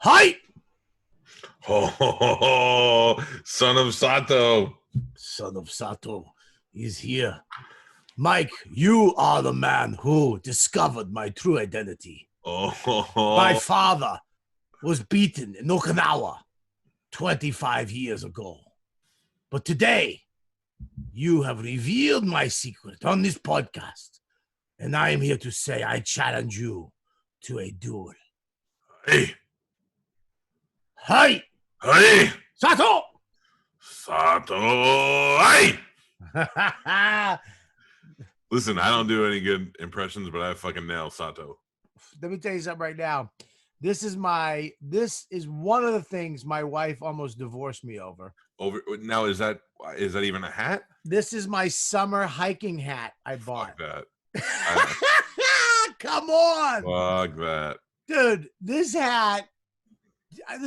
Hi! Ho, ho, ho, ho. Son of Sato. Son of Sato is here. Mike, you are the man who discovered my true identity. Oh, ho, ho. My father was beaten in Okinawa 25 years ago. But today, you have revealed my secret on this podcast. And I am here to say I challenge you to a duel. Hey, Hi! hey, Sato! Sato. Hey. Listen, I don't do any good impressions, but I fucking nail Sato. Let me tell you something right now. This is one of the things my wife almost divorced me over. Now, is that even a hat? This is my summer hiking hat I bought. Fuck that. Come on. Fuck that. Dude, this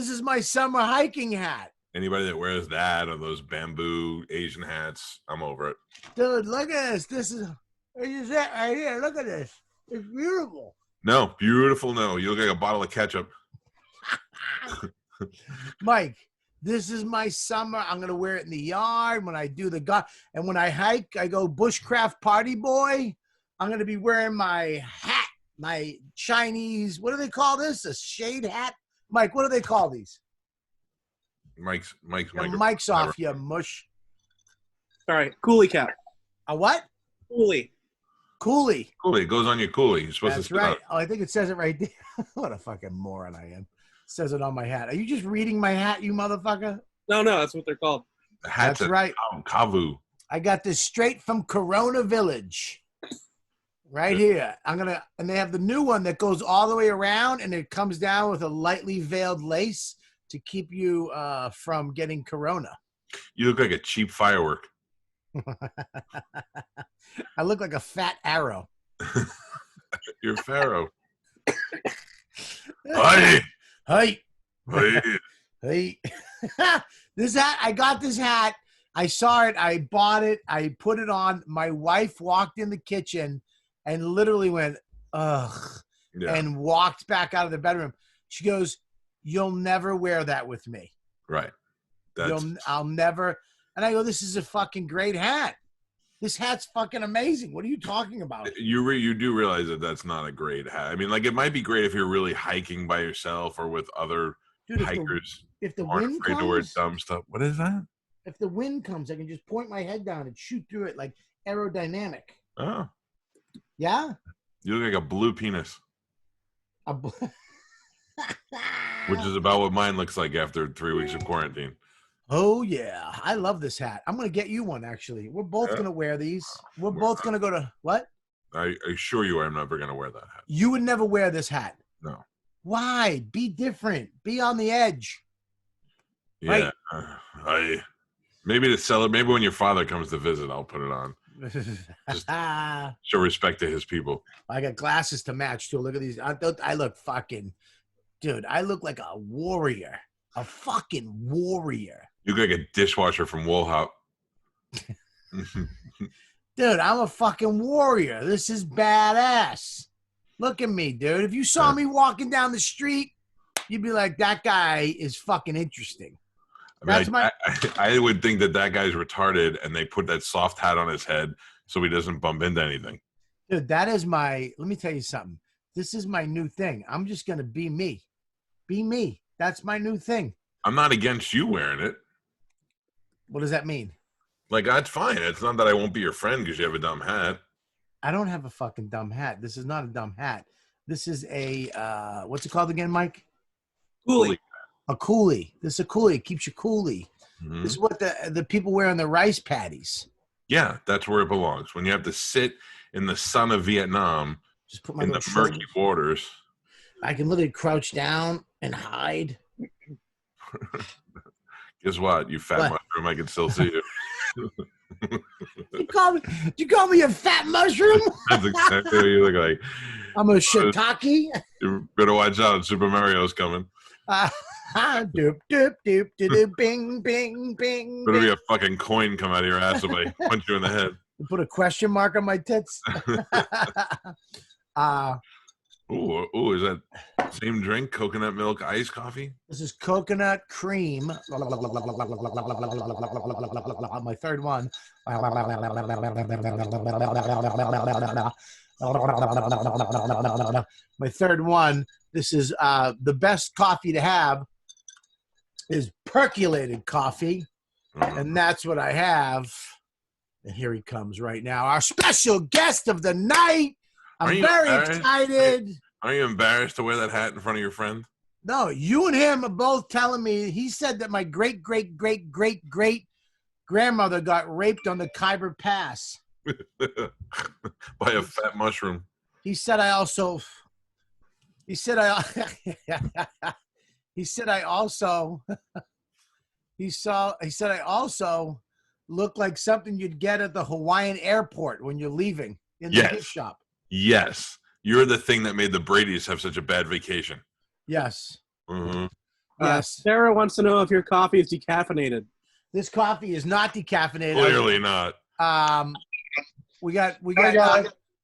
is my summer hiking hat. Anybody that wears that or those bamboo Asian hats, I'm over it. Dude, look at this. This is it right here. Look at this. It's beautiful. No, beautiful. No, you look like a bottle of ketchup. Mike, this is my summer. I'm going to wear it in the yard when I do and when I hike, I go bushcraft party boy. I'm going to be wearing my hat, my Chinese, what do they call this? A shade hat? Mike, what do they call these? Mike's off, you mush. Sorry, coolie cap. A what? Coolie. Coolie. It goes on your coolie. You're supposed That's to right. Oh, I think it says it right there. What a fucking moron I am. It says it on my hat. Are you just reading my hat, you motherfucker? No, that's what they're called. The hat's That's right. Kavu. I got this straight from Corona Village. Right here. And they have the new one that goes all the way around and it comes down with a lightly veiled lace to keep you from getting corona. You look like a cheap firework. I look like a fat arrow. You're a pharaoh. Hey. Hey. Hey. Hey. This hat, I got this hat. I saw it. I bought it. I put it on. My wife walked in the kitchen and literally went, ugh, and walked back out of the bedroom. She goes, "You'll never wear that with me." Right. I'll never. And I go, "This is a fucking great hat. This hat's fucking amazing. What are you talking about?" You do realize that that's not a great hat. I mean, like, it might be great if you're really hiking by yourself or with other hikers. If the aren't wind afraid comes, to wear dumb stuff. What is that? If the wind comes, I can just point my head down and shoot through it like aerodynamic. Oh. Yeah? You look like a blue penis. Which is about what mine looks like after 3 weeks of quarantine. Oh, yeah. I love this hat. I'm going to get you one, actually. We're both going to wear these. We're both going to go to... What? I assure you I'm never going to wear that hat. You would never wear this hat. No. Why? Be different. Be on the edge. Yeah. Right? Maybe when your father comes to visit, I'll put it on. Just show respect to his people. I got glasses to match too. Look at these. I look fucking, dude. I look like a warrior, a fucking warrior. You look like a dishwasher from Woolhouse. Dude, I'm a fucking warrior. This is badass. Look at me, dude. If you saw me walking down the street, you'd be like, that guy is fucking interesting. I mean, I would think that guy's retarded and they put that soft hat on his head so he doesn't bump into anything. Dude, let me tell you something. This is my new thing. I'm just going to be me. Be me. That's my new thing. I'm not against you wearing it. What does that mean? Like, that's fine. It's not that I won't be your friend because you have a dumb hat. I don't have a fucking dumb hat. This is not a dumb hat. This is a, what's it called again, Mike? Coolie. A coolie. This is a coolie. It keeps you coolie. Mm-hmm. This is what the people wear on the rice patties. Yeah, that's where it belongs. When you have to sit in the sun of Vietnam, just put my in the murky waters. I can literally crouch down and hide. Guess what? You fat mushroom, I can still see you. You call me a fat mushroom? That's exactly what you look like. I'm a shiitake. You better watch out. Super Mario's coming. Doop, doop, doop, doop, bing, bing, bing. Better be a fucking coin come out of your ass if I punch you in the head. You put a question mark on my tits. Ooh, is that same drink? Coconut milk iced coffee? This is coconut cream. My third one. My third one. This is the best coffee to have is percolated coffee. And that's what I have. And here he comes right now. Our special guest of the night. I'm very excited. Are you embarrassed to wear that hat in front of your friend? No, you and him are both telling me. He said that my great-great-great-great-grandmother got raped on the Khyber Pass. By a fat mushroom. He said I also look like something you'd get at the Hawaiian airport when you're leaving in the gift shop. Yes. You're the thing that made the Brady's have such a bad vacation. Yes. Mm-hmm. Yes. Sarah wants to know if your coffee is decaffeinated. This coffee is not decaffeinated. Clearly not. We got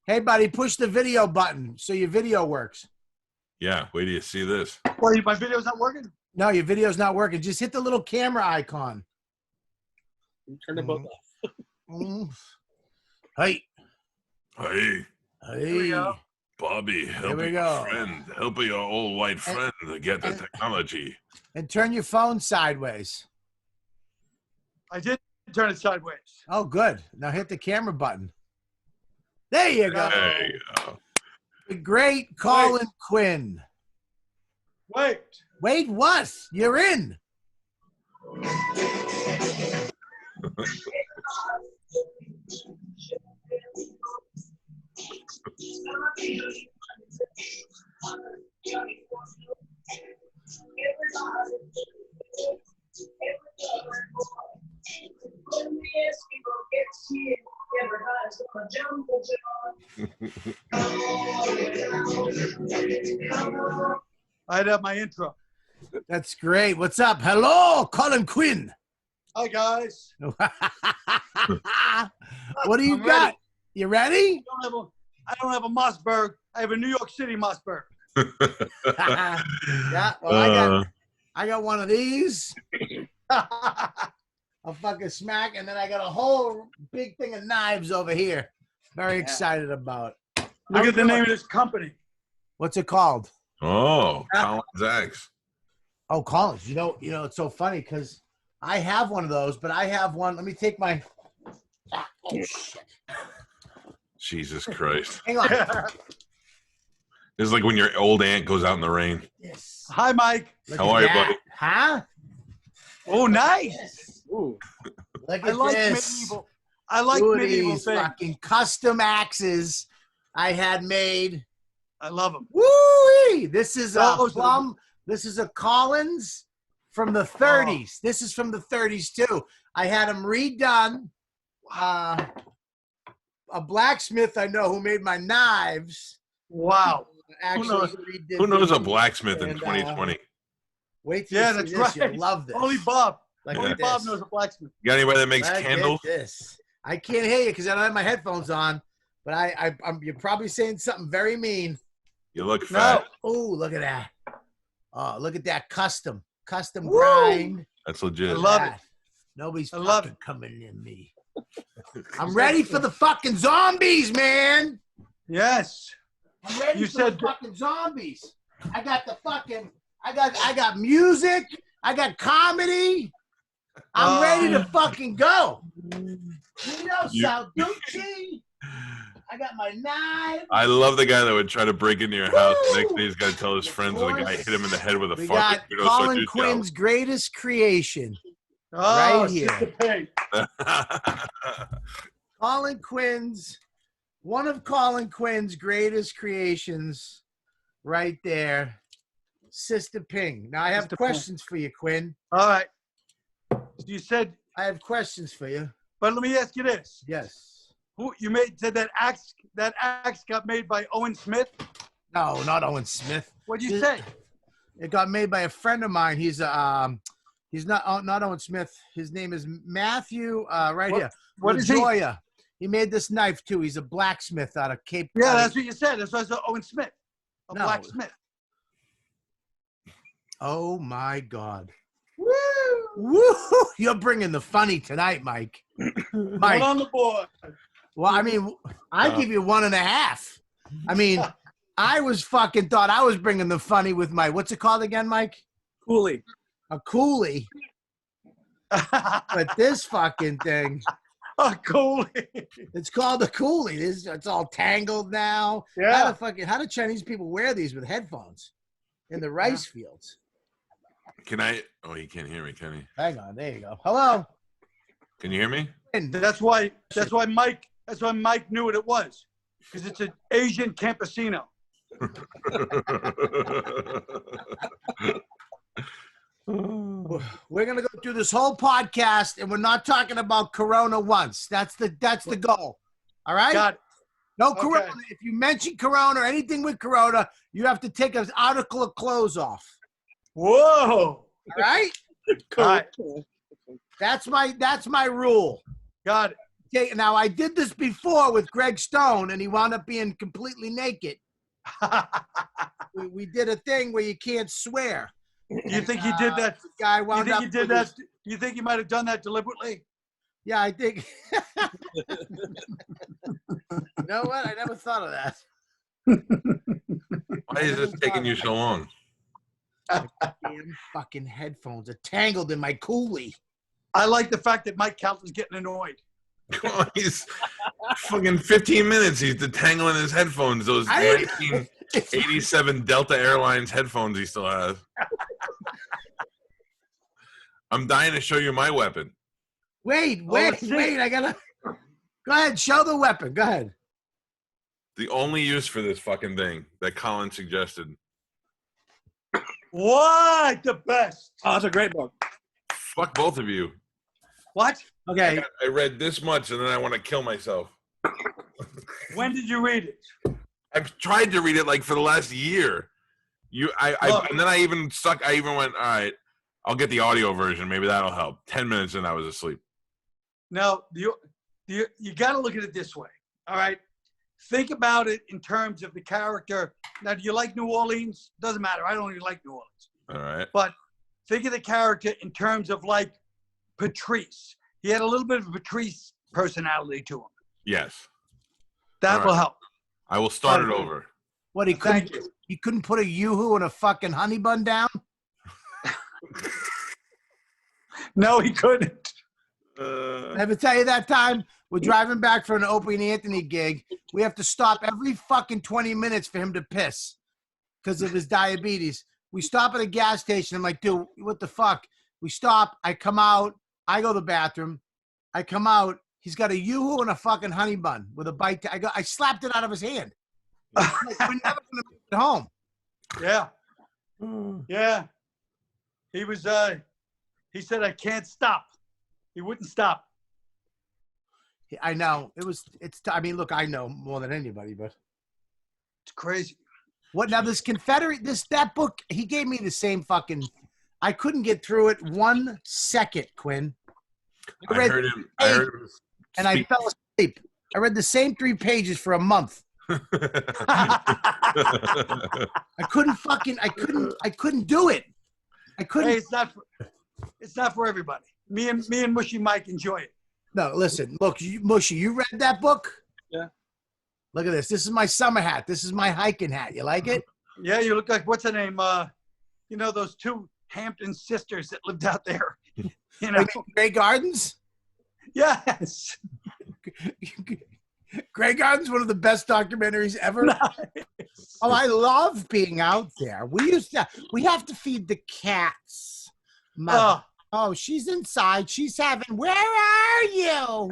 hey buddy, push the video button so your video works. Yeah, wait till you see this. Well, my video's not working? No, your video's not working. Just hit the little camera icon. Turn them both off. Hey. Hey, Hey. Bobby, help we your go. friend. Help your old white friend to get the technology. And turn your phone sideways. I did turn it sideways. Oh, good. Now hit the camera button. There you go. There you go. The great Colin Quinn. Wait. Wait, what? You're in. I'd have my intro. That's great. What's up? Hello, Colin Quinn. Hi, guys. What do you I'm got? ready. You ready? I don't have a Mossberg. I have a New York City Mossberg. Yeah. Well, I got one of these. A fucking smack, and then I got a whole big thing of knives over here. Very excited about. Look at the name of this company. What's it called? Oh, Colin's Axe. Oh, Collins. You know, it's so funny because I have one of those, but I have one. Let me take my. Oh shit! Jesus Christ. Hang on. This is like when your old aunt goes out in the rain. Yes. Hi, Mike. Look How at are you, that. buddy? Huh? Oh, nice. Yes. Ooh. Look I at like this. medieval. I like Two of medieval these things. fucking custom axes I had made. I love them. Woo! This is a Those are plum. This is a Collins from the 30s. This is from the 30s too. I had them redone. A blacksmith I know who made my knives. Wow. Actually, redid Who knows a these. blacksmith in And, 2020? Wait till Yeah, you that's see this. right. You'll love this. Only Bob. Look Only at Bob this. knows a blacksmith. You got anybody that makes Look at candles? this. I can't hear you because I don't have my headphones on. But you're probably saying something very mean. You look fat. Oh, look at that. Oh, look at that custom Woo! grind. That's I legit. love it. That. Nobody's I love fucking coming in me. I'm ready for the fucking zombies, man. Yes. I'm ready You for said- the fucking zombies. I got the fucking. I got music. I got comedy. I'm ready to fucking go. Salducci. I got my knife. I love the guy that would try to break into your house. The next day he's got to tell his Of friends and the guy course. hit him in the head with a We fucking got kudos Colin with Quinn's greatest creation Oh, right here. Sister Pig. Colin Quinn's, one of Colin Quinn's greatest creations right there. Sister Ping. Now I have Sister questions for you, Quinn. All right. You said, I have questions for you. but let me ask you this. Yes. Who you said that axe got made by Owen Smith? No, not Owen Smith. What'd you say? It got made by a friend of mine. He's not Owen Smith. His name is Matthew. Right here. What is he? He made this knife too. He's a blacksmith out of Cape. Yeah, that's what you said. That's why I said Owen Smith. a No. blacksmith. Oh my God. Woo! Woo! You're bringing the funny tonight, Mike. One Mike. on the board. Well, I mean, I give you 1.5. I mean, I was fucking thought I was bringing the funny with my, what's it called again, Mike? Coolie. A coolie. But this fucking thing, A coolie. it's called a coolie. It's all tangled now. Yeah. How do Chinese people wear these with headphones in the rice fields? Can I? Oh, he can't hear me, can he? Hang on, there you go. Hello. Can you hear me? That's why Mike knew what it was. Because it's an Asian campesino. We're gonna go through this whole podcast, and we're not talking about Corona once. That's the goal. All right. Got it. No Okay. Corona. If you mention Corona or anything with Corona, you have to take an article of clothes off. Whoa. All right. All right. That's my rule. Got it. Okay. Now I did this before with Greg Stone, and he wound up being completely naked. We did a thing where you can't swear. Do you think he did that? The guy You wound think up. he did that? You think he might have done that deliberately? Yeah, I think. You know what? I never thought of that. Why is this taking you so long? Damn fucking headphones are tangled in my coolie. I like the fact that Mike Calta's getting annoyed. Come on, he's fucking 15 minutes. He's detangling his headphones. Those I didn't- 1987 Delta Airlines headphones he still has. I'm dying to show you my weapon. Wait. let's see. I gotta. Go ahead. Show the weapon. Go ahead. The only use for this fucking thing that Colin suggested. What? The best. Oh, that's a great book. Fuck both of you. What? Okay. I read this much and then I want to kill myself. When did you read it? I've tried to read it like for the last year. And then I even went, all right, I'll get the audio version. Maybe that'll help. 10 minutes and I was asleep. Now, you got to look at it this way. All right. Think about it in terms of the character. Now, do you like New Orleans? Doesn't matter. I don't even like New Orleans. All right. But think of the character in terms of like Patrice. He had a little bit of a Patrice personality to him. Yes. That All will right. help. I will start it over. What he Thank couldn't? you. He couldn't put a yoo-hoo and a fucking honey bun down. No, he couldn't. I ever tell you that time we're driving back for an Opie and Anthony gig. We have to stop every fucking 20 minutes for him to piss because of his diabetes. We stop at a gas station. I'm like, dude, what the fuck? We stop. I come out. I go to the bathroom. I come out. He's got a yoo-hoo and a fucking honey bun with a bite. I slapped it out of his hand. We're never gonna make it home. Yeah. Yeah. He was, he said, I can't stop. He wouldn't stop. I know I mean, look, I know more than anybody, but It's crazy. what now? That book, he gave me the same fucking. I couldn't get through it 1 second, Quinn. I heard him And I speak. fell asleep. I read the same 3 pages for a month. I couldn't do it. I couldn't. Hey, it's not for everybody. Me and Mushy Mike enjoy it. No, listen, look, Mushy, you read that book? Yeah. Look at this. This is my summer hat. This is my hiking hat. You like it? Yeah, you look like, what's her name? You know, those two Hampton sisters that lived out there. You know? Grey Gardens? Yes. Grey Gardens, one of the best documentaries ever. Nice. Oh, I love being out there. We have to feed the cats. Oh, she's inside. She's having, where are you?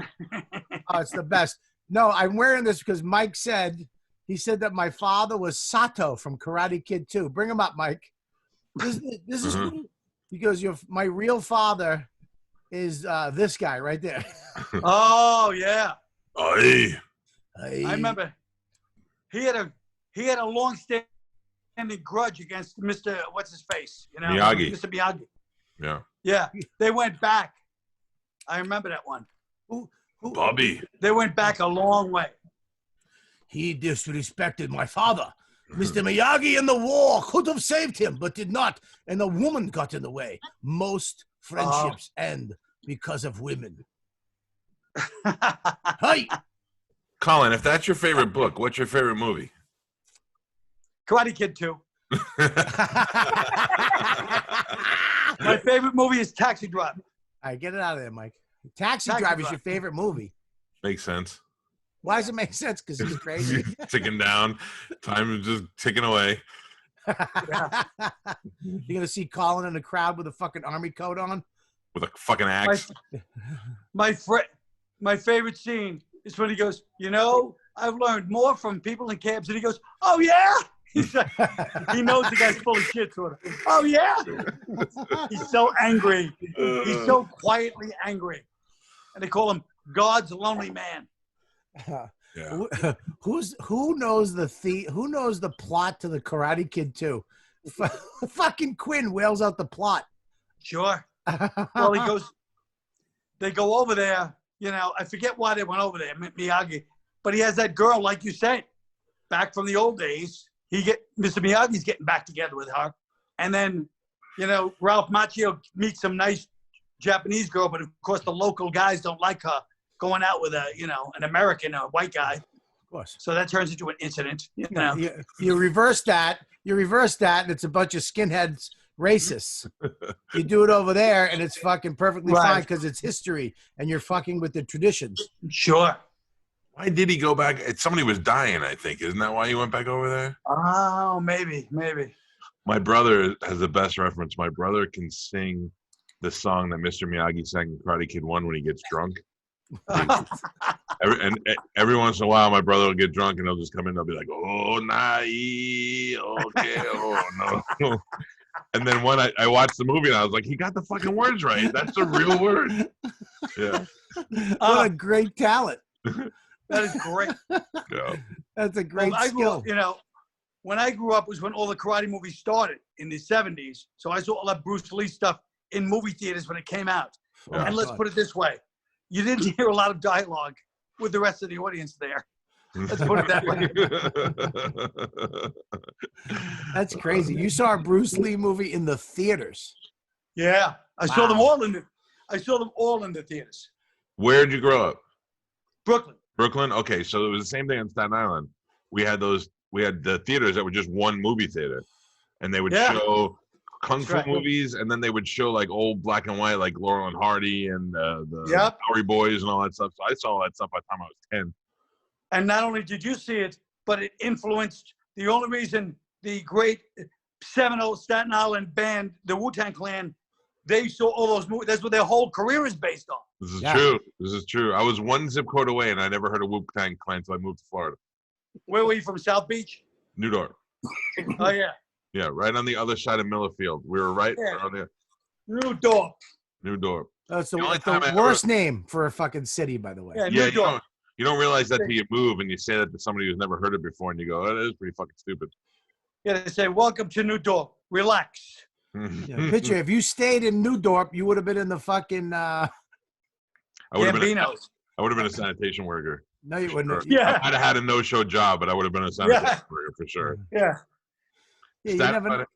Oh, it's the best. No, I'm wearing this because Mike said that my father was Sato from Karate Kid 2. Bring him up, Mike. This is he goes, my real father is this guy right there. Oh, yeah. Aye. I remember he had a long-standing grudge against Mr. What's his face? You know, Miyagi. Mr. Miyagi. Yeah. Yeah, they went back. I remember that one. Bobby. They went back a long way. He disrespected my father. Mr. Miyagi in the war could have saved him, but did not, and a woman got in the way. Most friendships end because of women. Hey, Colin, if that's your favorite book, what's your favorite movie? Karate Kid 2. My favorite movie is Taxi Driver. All right, get it out of there, Mike. Taxi Driver is your favorite movie. Makes sense. Why does it make sense? Because he's crazy. Ticking down. Time is just ticking away. You're going to see Colin in the crowd with a fucking army coat on? With a fucking axe. My favorite scene is when he goes, you know, I've learned more from people in cabs. And he goes, oh, yeah? He's like, he knows the guy's full of shit. Sort of. Oh, yeah? He's so angry. He's so quietly angry. And they call him God's lonely man. Yeah. Who knows the plot to the Karate Kid 2? Fucking Quinn wails out the plot. Sure. Well, they go over there, you know, I forget why they went over there, Miyagi, but he has that girl, like you said, back from the old days. Mr. Miyagi's getting back together with her. And then, you know, Ralph Macchio meets some nice Japanese girl, but of course the local guys don't like her going out with an American, a white guy. Of course. So that turns into an incident. You know, you reverse that, and it's a bunch of skinheads, racists. You do it over there, and it's fucking perfectly fine because it's history, and you're fucking with the traditions. Sure. Why did he go back? Somebody was dying, I think. Isn't that why he went back over there? Oh, maybe. My brother has the best reference. My brother can sing the song that Mr. Miyagi sang in Karate Kid 1 when he gets drunk. Every once in a while, my brother will get drunk and he'll just come in and they'll be like, oh, nai, okay, oh, no. And then when I watched the movie and I was like, he got the fucking words right. That's a real word. Yeah. What a great talent. That is great. Yeah. That's a great skill. When I grew up was when all the karate movies started in the 70s. So I saw all that Bruce Lee stuff in movie theaters when it came out. Yeah. And let's put it this way. You didn't hear a lot of dialogue with the rest of the audience there. Let's put it that way. That's crazy. You saw a Bruce Lee movie in the theaters. Yeah. I saw them all in the theaters. Where'd you grow up? Brooklyn. Okay, so it was the same thing on Staten Island. We had the theaters that were just one movie theater, and they would show kung fu movies, and then they would show like old black and white, like Laurel and Hardy and the Bowery Boys and all that stuff. So I saw all that stuff by the time I was 10. And not only did you see it, but it influenced the only reason the great seminal Staten Island band, the Wu-Tang Clan, they saw all those movies. That's what their whole career is based on. This is true. I was one zip code away, and I never heard of Wu-Tang Clan until I moved to Florida. Where were you from? South Beach? New Dorp. Oh, yeah. Yeah, right on the other side of Millerfield. We were right on there. New Dorp. That's the worst name for a fucking city, by the way. Yeah, you don't realize that till you move and you say that to somebody who's never heard it before, and you go, "Oh, that is pretty fucking stupid." Yeah, they say, "Welcome to New Dorp. Relax." Picture if you stayed in New Dorp, you would have been in the fucking. I would have been a sanitation worker. No, you wouldn't. Sure. Yeah, I'd have had a no-show job, but I would have been a sanitation worker for sure. Yeah. Staten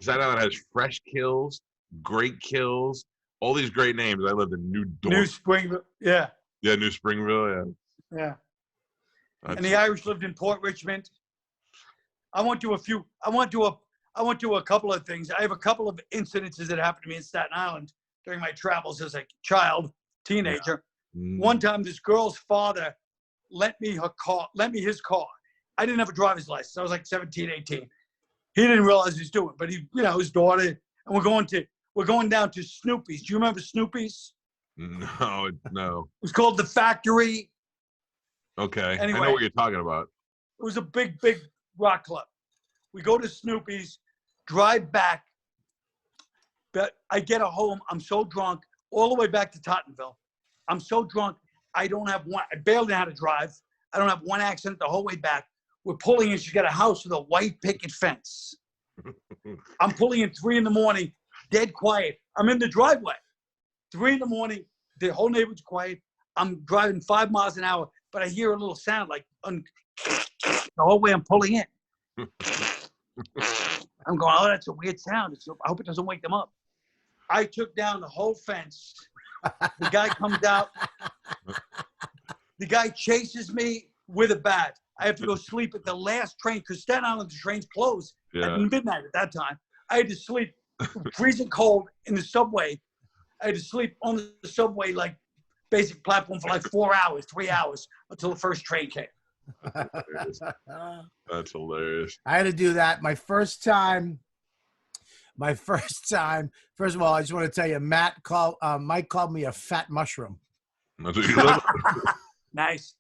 Island has fresh kills, great kills, all these great names. I lived in New Dorp. New Springville. Yeah. Yeah, New Springville. Yeah. And the Irish lived in Port Richmond. I went to a couple of things. I have a couple of incidences that happened to me in Staten Island during my travels as a teenager. Yeah. One time, this girl's father lent me his car. I didn't have a driver's license. I was like 17, 18. He didn't realize he was doing it, but his daughter, and we're going down to Snoopy's. Do you remember Snoopy's? No. It was called The Factory. Okay. Anyway, I know what you're talking about. It was a big, big rock club. We go to Snoopy's, drive back. But I get home. I'm so drunk, all the way back to Tottenville. I'm so drunk. I barely know how to drive. I don't have one accident the whole way back. We're pulling in. She's got a house with a white picket fence. I'm pulling in 3 a.m, dead quiet. I'm in the driveway. 3 a.m, the whole neighborhood's quiet. I'm driving 5 miles an hour, but I hear a little sound like the whole way I'm pulling in. I'm going, oh, that's a weird sound. I hope it doesn't wake them up. I took down the whole fence. The guy comes out. The guy chases me with a bat. I have to go sleep at the last train because Staten Island trains closed at midnight at that time. I had to sleep freezing cold in the subway. I had to sleep on the subway, like basic platform for like 4 hours, 3 hours until the first train came. That's hilarious. I had to do that. My first time, first of all, I just want to tell you, Mike called me a fat mushroom. That's what you love. Nice.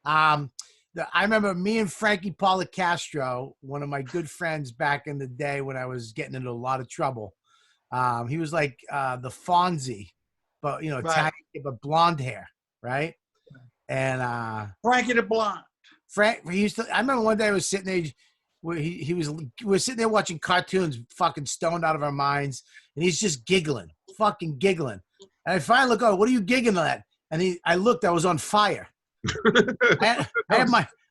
I remember me and Frankie Policastro, one of my good friends back in the day when I was getting into a lot of trouble. He was like the Fonzie, but Italian, but blonde hair, right? And Frankie the Blonde. I remember one day I was sitting there, we were sitting there watching cartoons, fucking stoned out of our minds, and he's just fucking giggling. And I finally look over, what are you giggling at? And I looked, I was on fire. I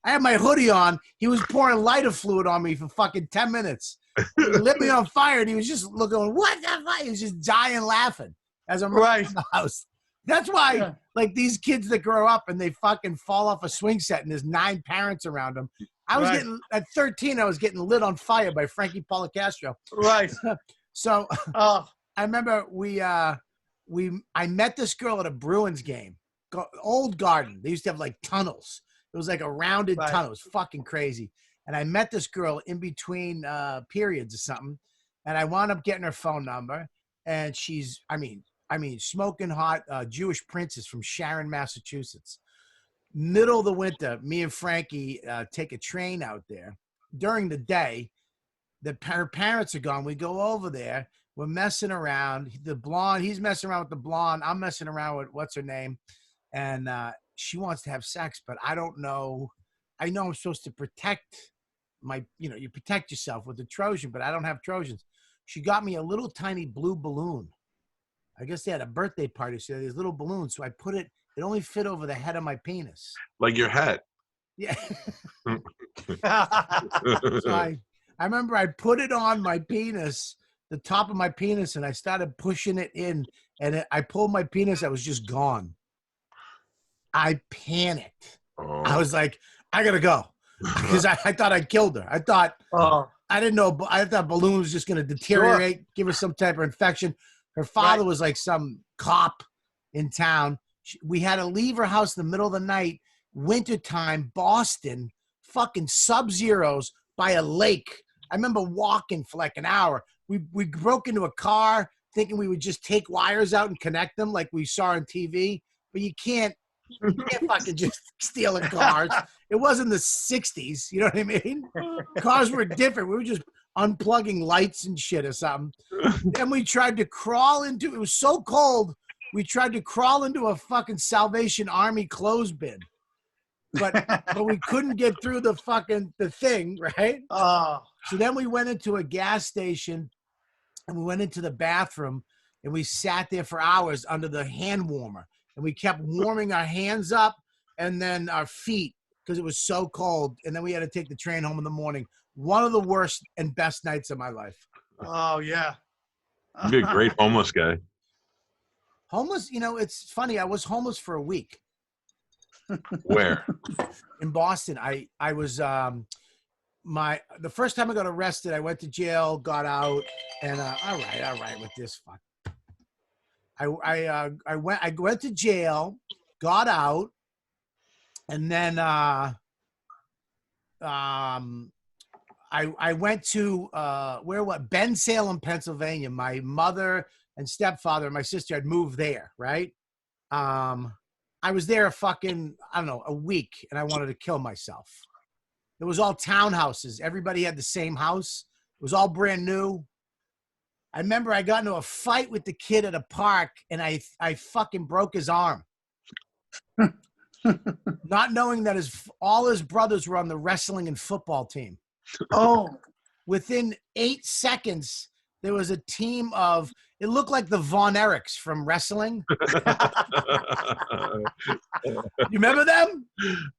had my hoodie on. He was pouring lighter fluid on me for fucking 10 minutes. He lit me on fire, and he was just looking, what the fuck? He was just dying laughing as I'm running in the house. That's why, like, these kids that grow up and they fucking fall off a swing set and there's 9 parents around them. At 13, I was getting lit on fire by Frankie Policastro. Right. So I remember I met this girl at a Bruins game, Old Garden. They used to have like tunnels. It was like a rounded tunnel. It was fucking crazy. And I met this girl in between periods or something. And I wound up getting her phone number. And she's, I mean, smoking hot Jewish princess from Sharon, Massachusetts. Middle of the winter, me and Frankie take a train out there. During the day, her parents are gone. We go over there. We're messing around. The blonde, he's messing around with the blonde. I'm messing around with what's her name. And she wants to have sex, but I don't know. I know I'm supposed to protect you protect yourself with the Trojan, but I don't have Trojans. She got me a little tiny blue balloon. I guess they had a birthday party, so they had these little balloons. So I put it only fit over the head of my penis. Like your hat. Yeah. So I remember I put it on my penis, the top of my penis, and I started pushing it in, and I pulled my penis. I was just gone. I panicked. Oh. I was like, I gotta go, because I thought I killed her. I thought I didn't know. I thought balloon was just gonna deteriorate, give her some type of infection. Her father was like some cop in town. We had to leave her house in the middle of the night, wintertime, Boston, fucking sub-zeros by a lake. I remember walking for like an hour. We broke into a car thinking we would just take wires out and connect them like we saw on TV, but you can't fucking just steal a car. It wasn't the 60s, you know what I mean? Cars were different. We were just unplugging lights and shit or something. Then we tried to crawl into, it was so cold, we tried to crawl into a fucking Salvation Army clothes bin. But we couldn't get through the thing, right? So then we went into a gas station and we went into the bathroom and we sat there for hours under the hand warmer. And we kept warming our hands up and then our feet because it was so cold. And then we had to take the train home in the morning. One of the worst and best nights of my life. Oh, yeah. You'd be a great homeless guy. Homeless, it's funny. I was homeless for a week. Where? In Boston. I was the first time I got arrested, I went to jail, got out, and all right with this fuck. I went to jail, got out, and then I went to Bensalem, Pennsylvania. My mother and stepfather and my sister had moved there, right? I was there a week, and I wanted to kill myself. It was all townhouses. Everybody had the same house. It was all brand new. I remember I got into a fight with the kid at a park, and I fucking broke his arm. Not knowing that all his brothers were on the wrestling and football team. Oh. Within 8 seconds, there was a team of It looked like the Von Erichs from wrestling. You remember them?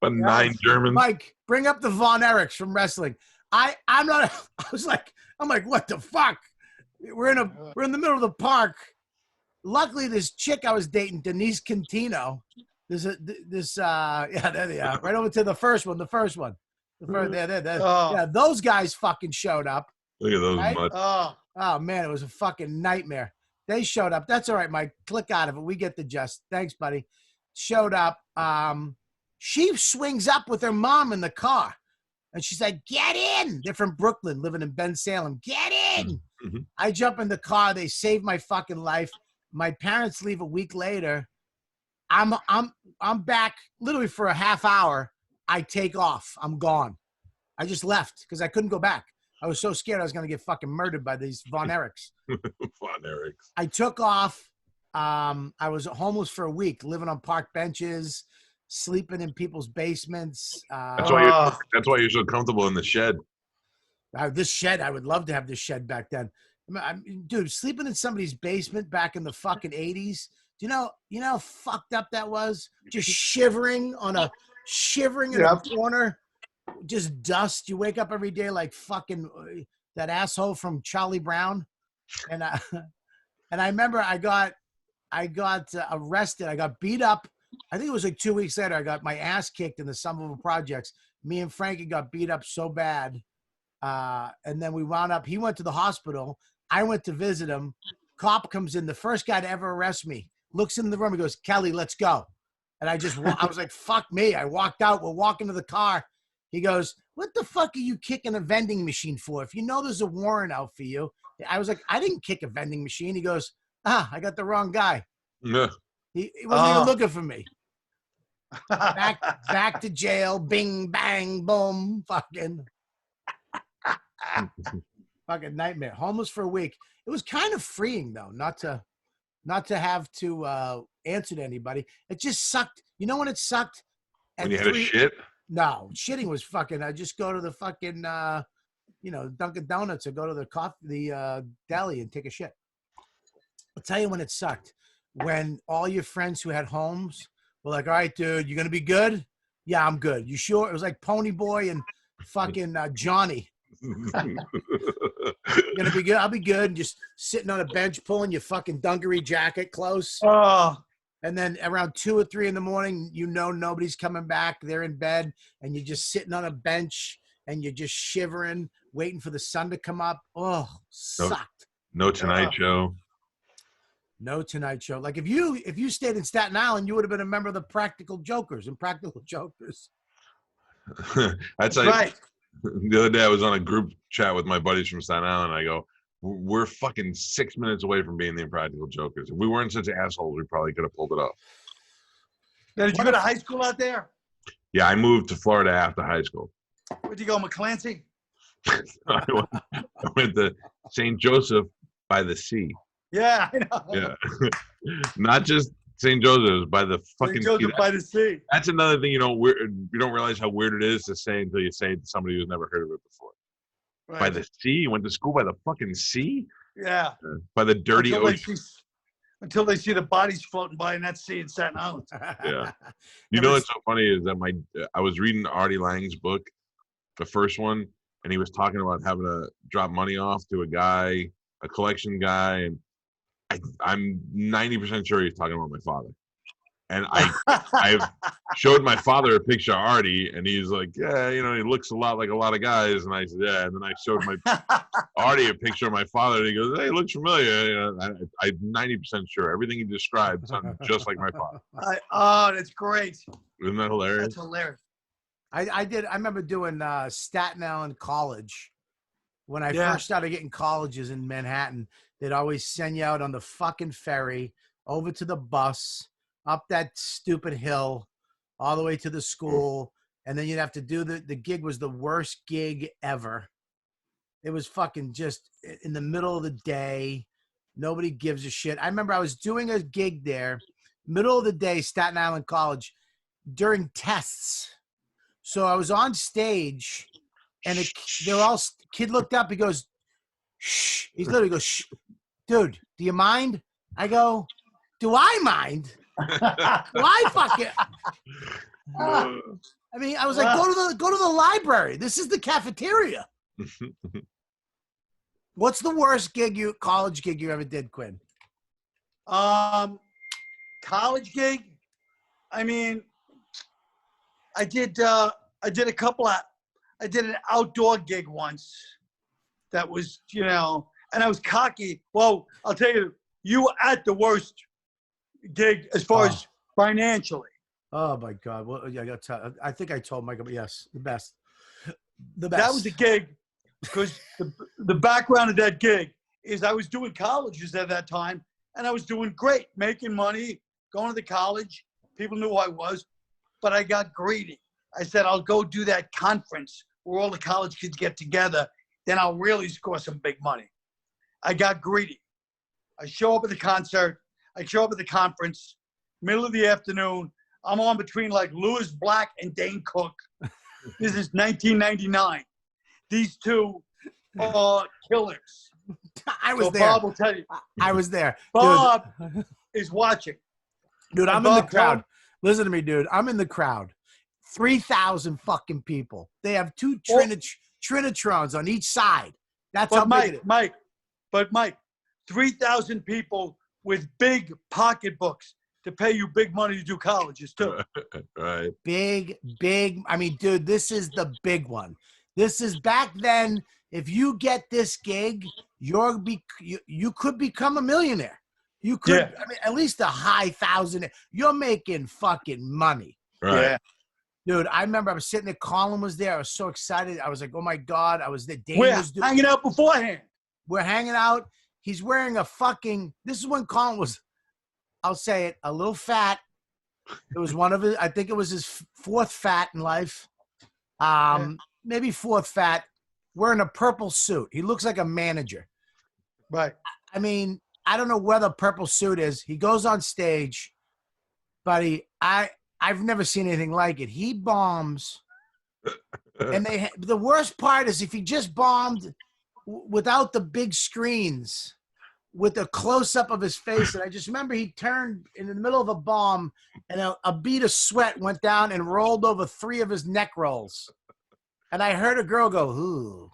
But 9 Germans. Mike, bring up the Von Erichs from wrestling. I'm not. I'm like, what the fuck? We're in the middle of the park. Luckily, this chick I was dating, Denise Contino. Yeah, there they are. Right over to the first one. There. Oh. Yeah, those guys fucking showed up. Look at those Right? mutts. Oh man, it was a fucking nightmare. They showed up. That's all right, Mike. Click out of it. We get the gist. Thanks, buddy. Showed up. She swings up with her mom in the car. And she's like, get in. They're from Brooklyn, living in Ben Salem. Get in. Mm-hmm. I jump in the car. They save my fucking life. My parents leave a week later. I'm back literally for a half hour. I take off. I'm gone. I just left because I couldn't go back. I was so scared I was going to get fucking murdered by these Von Erichs. Von Erichs. I took off. I was homeless for a week, living on park benches, sleeping in people's basements. That's why you're so comfortable in the shed. This shed, I would love to have this shed back then. Dude, sleeping in somebody's basement back in the fucking 80s. Do you know how fucked up that was? Just shivering in a corner. Just dust. You wake up every day like fucking that asshole from Charlie Brown. And I remember I got arrested. I got beat up. I think it was like 2 weeks later. I got my ass kicked in the Somerville Projects. Me and Frankie got beat up so bad. And then we wound up, he went to the hospital. I went to visit him. Cop comes in, the first guy to ever arrest me, looks in the room. He goes, Kelly, let's go. And I was like, fuck me. I walked out. We're walking to the car. He goes, what the fuck are you kicking a vending machine for? If you know there's a warrant out for you. I was like, I didn't kick a vending machine. He goes, I got the wrong guy. Yeah. He wasn't even looking for me. Back to jail. Bing, bang, boom. Fucking nightmare. Homeless for a week. It was kind of freeing though, not to have to answer to anybody. It just sucked. You know when it sucked? When you had a shit? No, shitting was fucking. I just go to the fucking, Dunkin' Donuts or go to the deli and take a shit. I'll tell you when it sucked. When all your friends who had homes were like, all right, dude, you going to be good? Yeah, I'm good. You sure? It was like Pony Boy and fucking Johnny. You gonna be good? I'll be good. And just sitting on a bench, pulling your fucking dungaree jacket close. And then around 2 or 3 in the morning, nobody's coming back. They're in bed, and you're just sitting on a bench, and you're just shivering, waiting for the sun to come up. Oh, sucked. No Tonight Show. No Tonight Show. Like if you stayed in Staten Island, you would have been a member of the Practical Jokers and Practical Jokers. That's right. The other day I was on a group chat with my buddies from Staten Island. And I go, we're fucking 6 minutes away from being the Impractical Jokers. If we weren't such assholes, we probably could have pulled it off. Now, did you go to high school out there? Yeah, I moved to Florida after high school. Where'd you go, McClancy? I went to St. Joseph by the sea. Yeah, I know. Yeah. Not just St. Joseph's, by the fucking St. Joseph by the sea. That's another thing, you don't realize how weird it is to say until you say it to somebody who's never heard of it before. Right. By the sea? You went to school by the fucking sea? Yeah. By the dirty ocean. Until they see the bodies floating by in that sea in Staten Island. Yeah. You know what's so funny is that I was reading Artie Lang's book, the first one, and he was talking about having to drop money off to a collection guy, and I'm 90% sure he's talking about my father. And I've showed my father a picture of Artie, and he's like, yeah, he looks a lot like a lot of guys. And I said, yeah. And then I showed Artie a picture of my father, and he goes, hey, he looks familiar. I'm 90% sure. Everything he described sounded just like my father. That's great. Isn't that hilarious? That's hilarious. I remember doing Staten Island College. When I first started getting colleges in Manhattan, they'd always send you out on the fucking ferry over to the bus, up that stupid hill, all the way to the school. And then you'd have to do the gig was the worst gig ever. It was fucking just in the middle of the day. Nobody gives a shit. I remember I was doing a gig there, middle of the day, Staten Island College, during tests. So I was on stage, and kid looked up. He goes, shh. He literally goes, shh. dude, do you mind? I go, do I mind? Do I fucking? I mean, I was like, go to the library. This is the cafeteria. What's the worst college gig you ever did, Quinn? College gig. I mean, I did a couple of. I did an outdoor gig once. That was, and I was cocky. Well, I'll tell you, you were at the worst gig as far as financially. Oh my God! Well, yeah, I think I told Michael, but yes, the best. The best. That was a gig because the background of that gig is I was doing colleges at that time, and I was doing great, making money, going to the college. People knew who I was, but I got greedy. I said, I'll go do that conference where all the college kids get together. Then I'll really score some big money. I got greedy. I show up at the concert. I show up at the conference, middle of the afternoon. I'm on between like Lewis Black and Dane Cook. This is 1999. These two are killers. I was there. Bob will tell you. I was there. Bob is watching. Dude, I'm in the crowd. Listen to me, dude. I'm in the crowd. 3,000 fucking people. They have two Trinitrons on each side. That's how big it is. Mike, 3,000 people with big pocketbooks to pay you big money to do colleges too. Right. Big. I mean, dude, this is the big one. This is back then. If you get this gig, you could become a millionaire. You could, yeah. I mean, at least a high thousand. You're making fucking money. Right. Yeah. Dude, I remember I was sitting there. Colin was there. I was so excited. I was like, oh my God. I was there. We're hanging out beforehand. We're hanging out. He's wearing a fucking, this is when Colin was, I'll say it, a little fat. It was one of his, I think it was his fourth fat in life. Maybe fourth fat. Wearing a purple suit. He looks like a manager. Right. I mean, I don't know where the purple suit is. He goes on stage, buddy. I've never seen anything like it. He bombs. And the worst part is if he just bombed without the big screens, with a close-up of his face. And I just remember he turned in the middle of a bomb and a bead of sweat went down and rolled over 3 of his neck rolls. And I heard a girl go, ooh.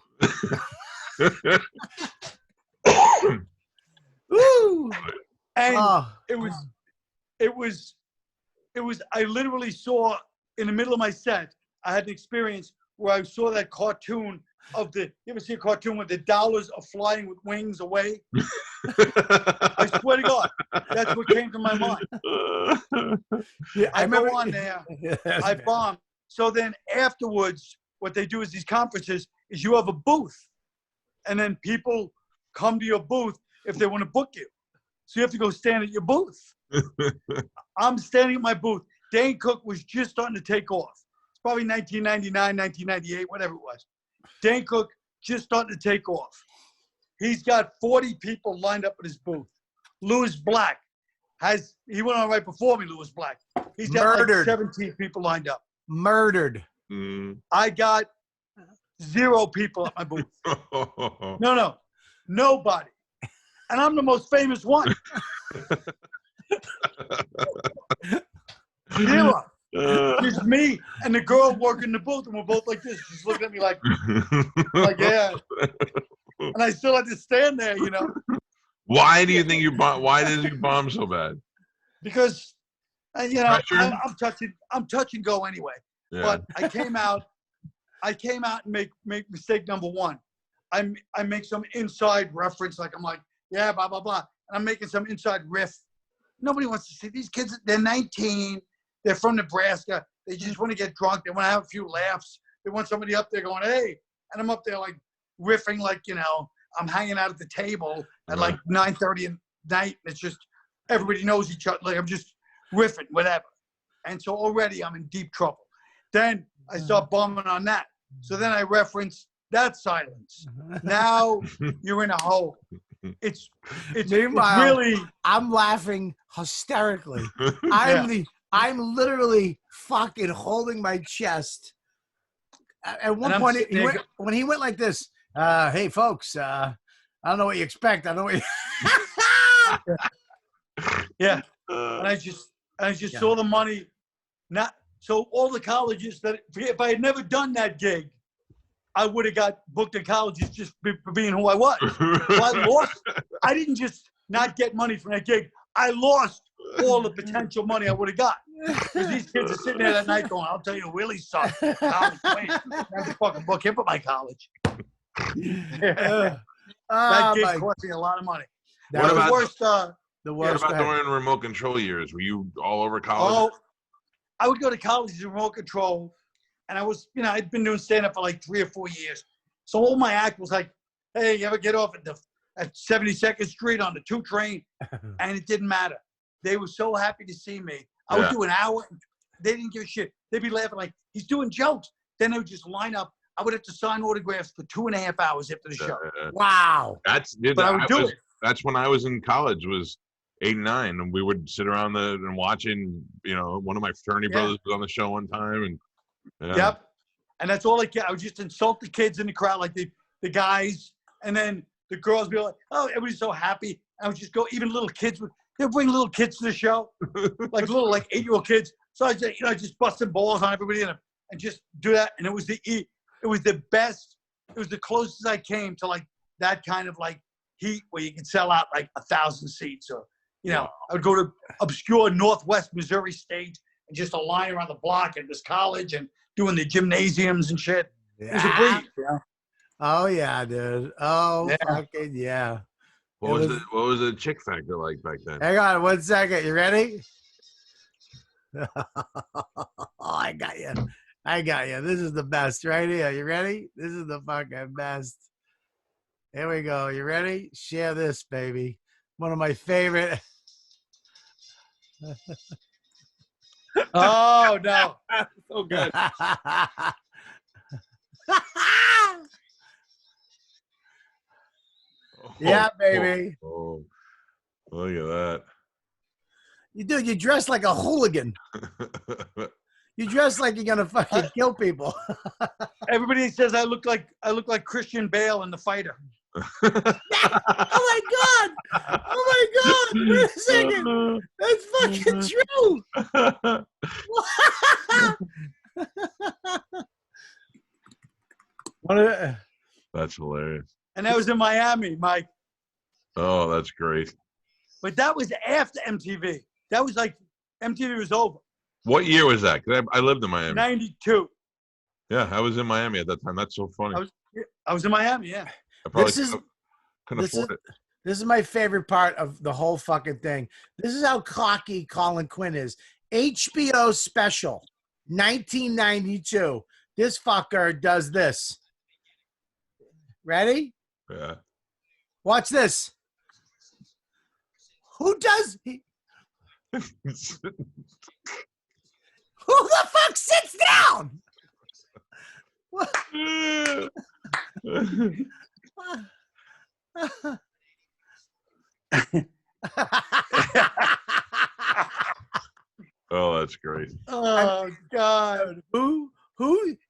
Ooh. And it was, I literally saw in the middle of my set, I had an experience where I saw that cartoon of you ever see a cartoon where the dollars are flying with wings away? I swear to God, that's what came to my mind. Yeah, I go on there, I bomb. So then afterwards, what they do is these conferences is you have a booth, and then people come to your booth if they want to book you. So you have to go stand at your booth. I'm standing at my booth. Dane Cook was just starting to take off. It's probably 1999, 1998, whatever it was. Dane Cook just starting to take off. He's got 40 people lined up at his booth. Lewis Black he went on right before me, Lewis Black. He's got like 17 people lined up. Murdered. I got 0 people at my booth. No, nobody. And I'm the most famous one. 0. It's me and the girl working the booth, and we're both like this. She's looking at me like yeah. And I still had to stand there, you know. Why do you think why did you bomb so bad? Because, you know, I'm touch and go anyway. Yeah. But I came out and make mistake number 1. I make some inside reference, like I'm like, yeah, blah, blah, blah. And I'm making some inside riff. Nobody wants to see these kids. They're 19. They're from Nebraska. They just want to get drunk. They want to have a few laughs. They want somebody up there going, hey. And I'm up there like riffing like, you know, I'm hanging out at the table at like 9:30 at night. It's just everybody knows each other. Like I'm just riffing, whatever. And so already I'm in deep trouble. Then I start bombing on that. So then I reference that silence. Now you're in a hole. It's really. I'm laughing hysterically. I'm literally fucking holding my chest. At one point, when he went like this, hey folks, I don't know what you expect. I don't know what you Yeah. And I just saw the money. So all the colleges that if I had never done that gig, I would have got booked in colleges just for being who I was. So I lost. I didn't just not get money from that gig. I lost all the potential money I would have got. Because these kids are sitting there that night going, "I'll tell you, Willie sucked. Colin Quinn. Never fucking book him for my college." That gig cost me a lot of money. What about the what worst? about during remote control years? Were you all over college? Oh, I would go to college in remote control, and I was, I'd been doing stand-up for like 3 or 4 years. So all my act was like, "Hey, you ever get off at 72nd Street on the 2 train?" And it didn't matter. They were so happy to see me. I would do an hour. They didn't give a shit. They'd be laughing like, "He's doing jokes." Then they would just line up. I would have to sign autographs for 2.5 hours after the show. Wow. But I would do it. That's when I was in college. Was 8 and 9, and we would sit around and watching. One of my fraternity brothers was on the show one time, and Yep. And that's all I get. I would just insult the kids in the crowd, like the guys, and then the girls would be like, "Oh, everybody's so happy." I would just go. Even little kids they'd bring little kids to the show, like 8-year-old kids. So I just busted balls on everybody and just do that. And it was the best. It was the closest I came to like that kind of like heat where you could sell out like 1,000 seats. Or I would go to obscure Northwest Missouri State and just a line around the block at this college and doing the gymnasiums and shit. It was a breeze. Oh yeah, dude. Oh fucking yeah. What was the chick factor like back then? Hang on 1 second. You ready? I got you. This is the best right here. You ready? This is the fucking best. Here we go. You ready? Share this, baby. One of my favorite. Oh no. So good. Yeah, baby. Oh, look at that. You dress like a hooligan. You dress like you're gonna fucking kill people. Everybody says I look like Christian Bale in The Fighter. Oh my god! Oh my god! Wait a second. That's fucking true. That's hilarious. And that was in Miami, Mike. Oh, that's great. But that was after MTV. That was like MTV was over. What year was that? 'Cause I lived in Miami. 92. Yeah, I was in Miami at that time. That's so funny. I was in Miami, yeah. I probably couldn't afford it. This is my favorite part of the whole fucking thing. This is how cocky Colin Quinn is. HBO special, 1992. This fucker does this. Ready? Yeah. Watch this. Who does? Who the fuck sits down? Oh, that's great. Oh God. Who?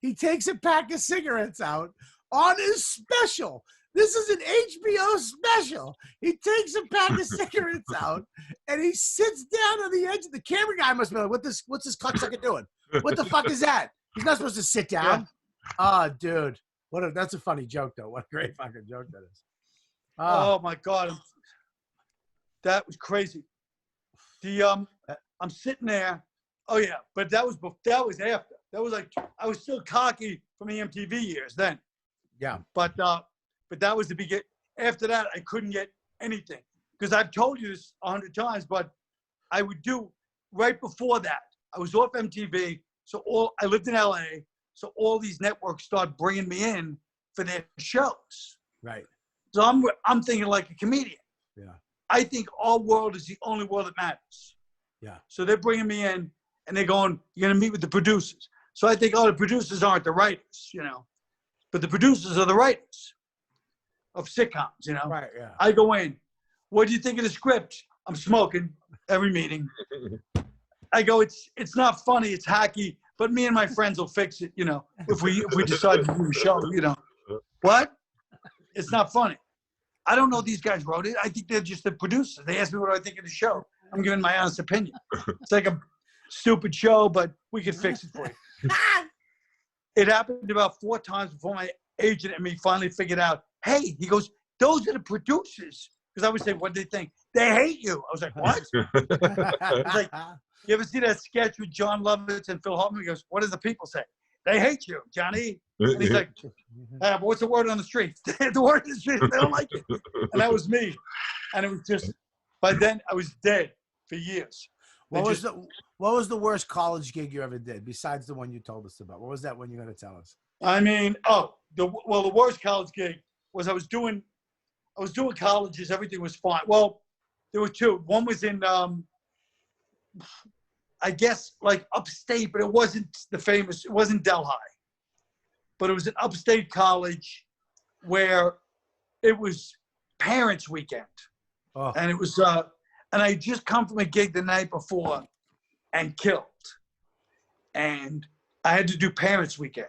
He takes a pack of cigarettes out on his special. This is an HBO special. He takes a pack of cigarettes out and he sits down on the edge. The camera guy must be like, what's this cocksucker doing? What the fuck is that? He's not supposed to sit down. Oh, dude. That's a funny joke, though. What a great fucking joke that is. Oh my God. That was crazy. I'm sitting there. Oh yeah, but that was after. That was like I was still cocky from the MTV years then. Yeah. But that was the beginning. After that, I couldn't get anything because I've told you this 100 times. But I would do right before that. I was off MTV, so I lived in LA. So all these networks start bringing me in for their shows. Right. So I'm thinking like a comedian. Yeah. I think our world is the only world that matters. Yeah. So they're bringing me in, and they're going, "You're going to meet with the producers." So I think, the producers aren't the writers, but the producers are the writers of sitcoms, Right. Yeah. I go in. What do you think of the script? I'm smoking every meeting. I go, it's not funny, it's hacky, but me and my friends will fix it, if we decide to do a show, What? It's not funny. I don't know these guys wrote it. I think they're just the producers. They asked me what I think of the show. I'm giving my honest opinion. It's like a stupid show, but we can fix it for you. It happened about 4 times before my agent and me finally figured out, hey, he goes, those are the producers. Because I would say, what do they think? They hate you. I was like, what? I was like, you ever see that sketch with John Lovitz and Phil Hartman? He goes, what do the people say? They hate you, Johnny. And he's like, but what's the word on the street? The word on the street, they don't like it. And that was me. And it was just, by then I was dead for years. What was the worst college gig you ever did besides the one you told us about? What was that one you're going to tell us? I mean, the worst college gig was I was doing colleges. Everything was fine. Well, there were 2. One was in, I guess, like upstate, but it wasn't it wasn't Delhi. But it was an upstate college where it was parents' weekend. Oh. And it was, and I had just come from a gig the night before and killed. And I had to do parents' weekend.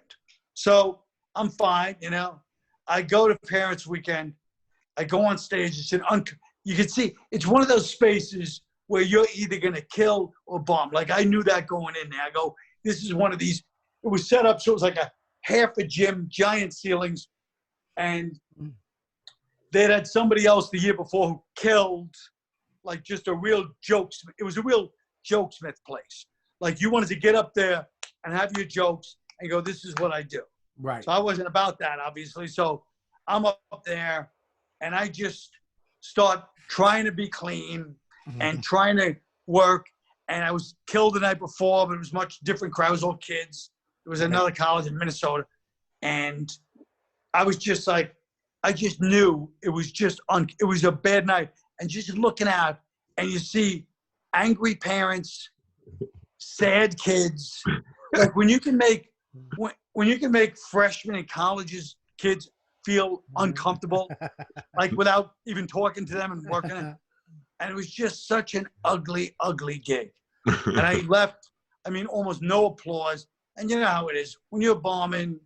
So I'm fine, you know. I go to parents' weekend. I go on stage. It's you can see it's one of those spaces where you're either going to kill or bomb. Like I knew that going in there. I go, this is one of these. It was set up so it was like a half a gym, giant ceilings. And they'd had somebody else the year before who killed, like just a real jokes. It was a real jokesmith place. Like you wanted to get up there and have your jokes and go, this is what I do. Right. So I wasn't about that, obviously. So I'm up there and I just start trying to be clean and trying to work. And I was killed the night before, but it was much different crowd. It was all kids. It was another college in Minnesota. And I was just like, I just knew it was just, it was a bad night. And just looking out and you see angry parents, sad kids. Like when you can make, when you can make freshmen in colleges, kids feel uncomfortable, like without even talking to them and working it. And it was just such an ugly, ugly gig. And I left, I mean, almost no applause. And you know how it is. When you're bombing,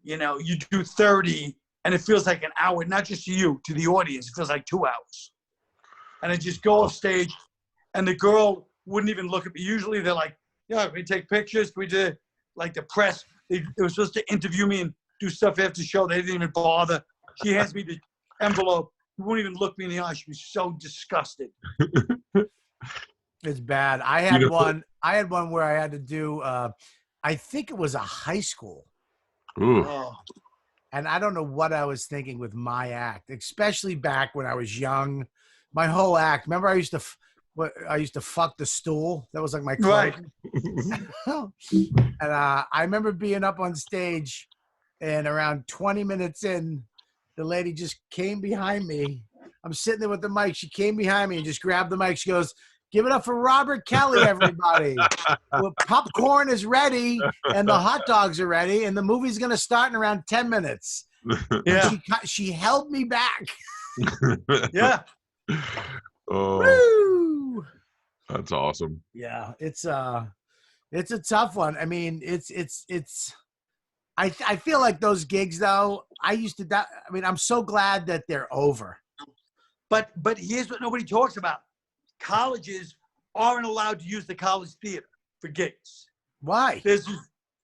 you know, you do 30 and it feels like an hour, not just to you, to the audience. It feels like 2 hours. And I just go off stage and the girl wouldn't even look at me. Usually they're like, yeah, we take pictures. We did like the press. They were supposed to interview me and do stuff after the show. They didn't even bother. She hands me the envelope. She wouldn't even look me in the eye. She was so disgusted. It's bad. I had one where I had to do, I think it was a high school. Ooh. And I don't know what I was thinking with my act, especially back when I was young. My whole act. Remember, I used to fuck the stool. That was like my cloak. Right. And I remember being up on stage, and around 20 minutes in, the lady just came behind me. I'm sitting there with the mic. She came behind me and just grabbed the mic. She goes, "Give it up for Robert Kelly, everybody. Well, popcorn is ready and the hot dogs are ready and the movie's going to start in around 10 minutes. Yeah. She held me back. Yeah. Oh, woo! That's awesome. Yeah. It's a tough one. I mean, I feel like those gigs though, I'm so glad that they're over. But here's what nobody talks about. Colleges aren't allowed to use the college theater for gigs. Why?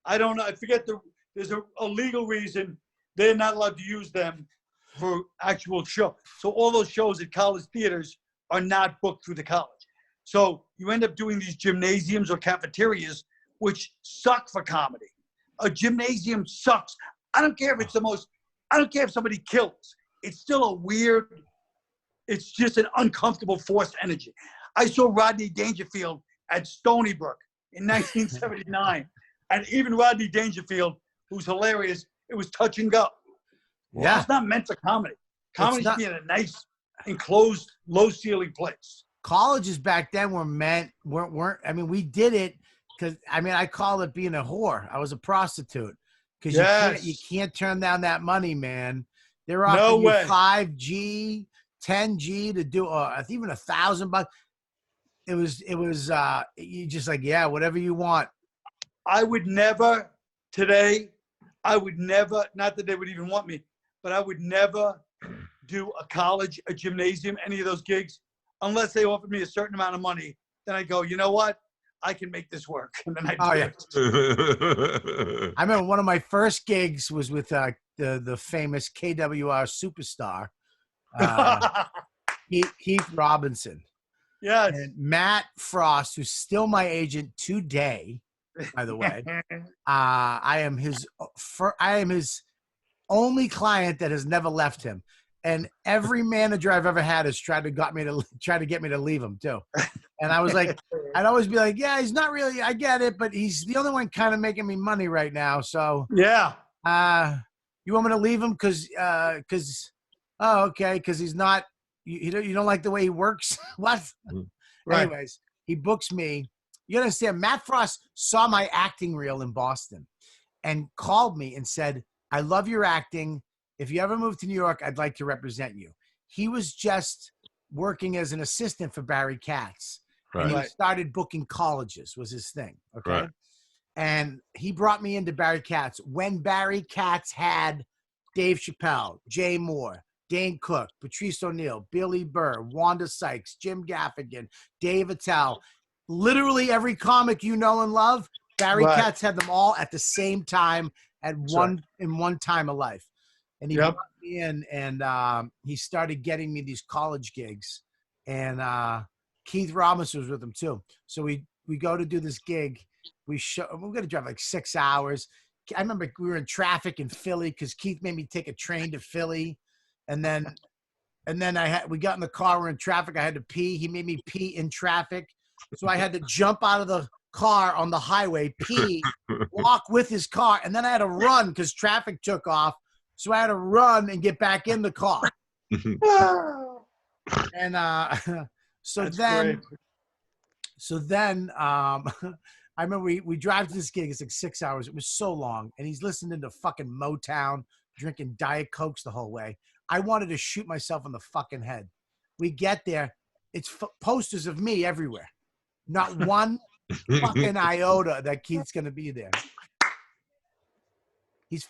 I don't know. I forget there's a legal reason they're not allowed to use them for actual show. So all those shows at college theaters are not booked through the college. So you end up doing these gymnasiums or cafeterias, which suck for comedy. A gymnasium sucks. I don't care if I don't care if somebody kills. It's still it's just an uncomfortable forced energy. I saw Rodney Dangerfield at Stony Brook in 1979. And even Rodney Dangerfield, who's hilarious, it was touch and go. Yeah. It's not meant for comedy. Comedy should be in a nice, enclosed, low-ceiling place. Colleges back then weren't. I mean, we did it because, I mean, I call it being a whore. I was a prostitute. Because you can't turn down that money, man. They're offering you $5G, $10G to do even $1,000. It was you just like, yeah, whatever you want. I would never today, not that they would even want me, but I would never do a college, a gymnasium, any of those gigs, unless they offered me a certain amount of money. Then I go, you know what? I can make this work. And then I do it. I remember one of my first gigs was with the famous KWR superstar, Keith Robinson. Yes. And Matt Frost, who's still my agent today, by the way. I am his only client that has never left him. And every manager I've ever had has tried to get me to leave him too. And I was like, I'd always be like, yeah, he's not really, I get it, but he's the only one kind of making me money right now. So yeah. You want me to leave him? Cause okay. Cause he's not, you don't like the way he works. What? Right. Anyways, he books me. You understand? Matt Frost saw my acting reel in Boston and called me and said, I love your acting. If you ever move to New York, I'd like to represent you. He was just working as an assistant for Barry Katz. Right. And he started booking colleges was his thing. Okay. Right. And he brought me into Barry Katz when Barry Katz had Dave Chappelle, Jay Moore, Dane Cook, Patrice O'Neill, Billy Burr, Wanda Sykes, Jim Gaffigan, Dave Attell. Literally every comic you know and love, Barry Katz had them all at the same time in one time of life. And he brought me in, and he started getting me these college gigs. And Keith Robinson was with him too. So we go to do this gig. We're going to drive like 6 hours. I remember we were in traffic in Philly because Keith made me take a train to Philly. And then we got in the car. We're in traffic. I had to pee. He made me pee in traffic. So I had to jump out of the car on the highway, pee, walk with his car. And then I had to run because traffic took off. So I had to run and get back in the car. And so then I remember we drive to this gig. It's like 6 hours. It was so long. And he's listening to fucking Motown, drinking Diet Cokes the whole way. I wanted to shoot myself in the fucking head. We get there. It's posters of me everywhere. Not one fucking iota that Keith's going to be there. He's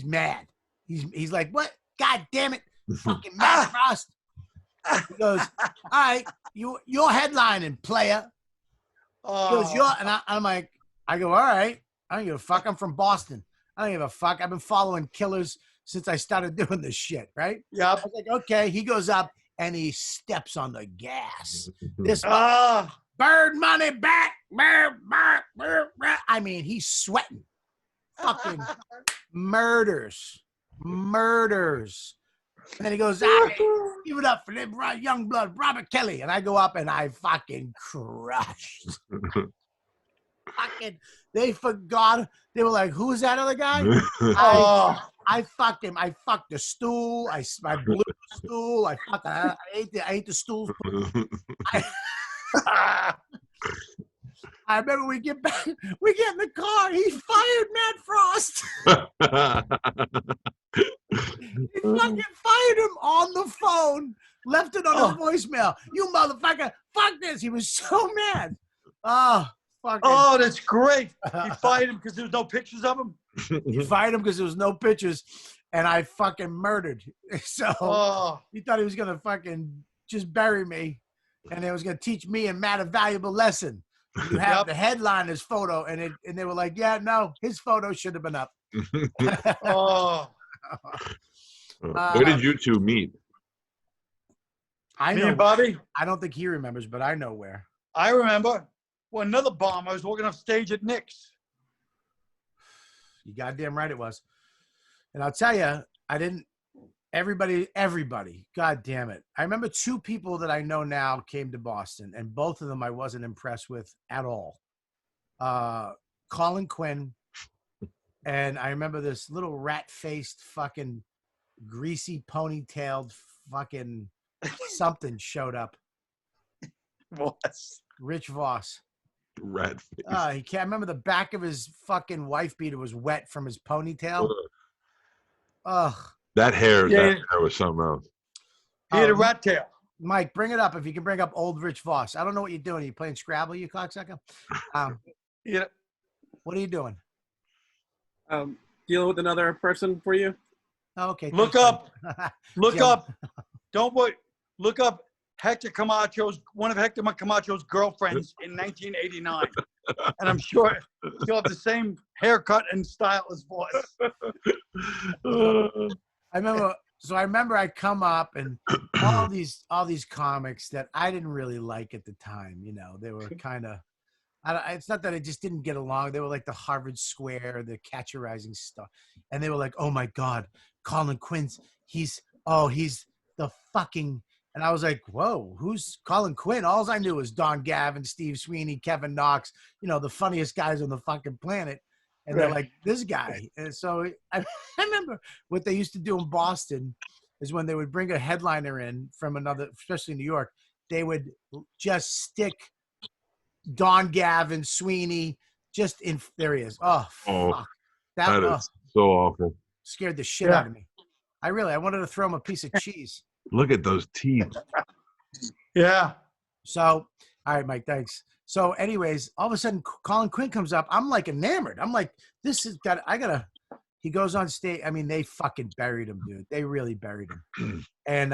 mad. He's like, what? God damn it. Fucking Matt Frost. He goes, all right, you're headlining, player. He goes, I'm like, I go, all right. I don't give a fuck. I'm from Boston. I don't give a fuck. I've been following killers since I started doing this shit, right? Yeah. I was like, okay. He goes up and he steps on the gas. This bird money back. I mean, he's sweating. Fucking murders. And then he goes, give it up for them young blood, Robert Kelly. And I go up and I fucking crushed. They forgot. They were like, who's that other guy? I fucked him. I fucked the stool. I blew the stool. I ate the stool. I remember we get in the car. He fired Matt Frost. He fucking fired him on the phone. Left it on his voicemail. You motherfucker! Fuck this. He was so mad. Oh, that's great. He fired him because there was no pictures of him. He fired him because there was no pictures, and I fucking murdered. So he thought he was gonna fucking just bury me, and it was gonna teach me and Matt a valuable lesson. You have the headliner's photo, and they were like, "Yeah, no, his photo should have been up." Where did you two meet? I know, me and Bobby. I don't think he remembers, but I know where. I remember. Well, another bomb. I was walking off stage at Nick's. You goddamn right it was. And I'll tell you, everybody, God damn it. I remember two people that I know now came to Boston, and both of them I wasn't impressed with at all. Colin Quinn, and I remember this little rat-faced fucking greasy ponytailed fucking something showed up. Rich Voss. Rat face. He can't remember the back of his fucking wife beater was wet from his ponytail. Ugh. That hair was something else. He had a rat tail. Mike, bring it up if you can bring up old Rich Voss. I don't know what you're doing. Are you playing Scrabble, you cocksucker? Yeah. What are you doing? Dealing with another person for you. Oh, okay. Look thanks, up. Look Yeah. up. Don't wait. Look up one of Hector Camacho's girlfriends in 1989, and I'm sure you'll have the same haircut and style as Boss. I remember I come up and all these comics that I didn't really like at the time. You know, they were kind of. It's not that I just didn't get along. They were like the Harvard Square, the Catch a Rising Star, and they were like, "Oh my God, Colin Quinn's he's the fucking." And I was like, "Whoa, who's Colin Quinn?" All I knew was Don Gavin, Steve Sweeney, Kevin Knox, you know, the funniest guys on the fucking planet. And they're like, "This guy." And so I remember what they used to do in Boston is when they would bring a headliner in from another, especially New York, they would just stick Don Gavin, Sweeney, just in. There he is. Oh, fuck. That is so awful. Scared the shit out of me. I wanted to throw him a piece of cheese. Look at those teeth. Yeah. So, all right, Mike, thanks. So anyways, all of a sudden Colin Quinn comes up. I'm like enamored. I'm like, he goes on stage. I mean, they fucking buried him, dude. They really buried him. And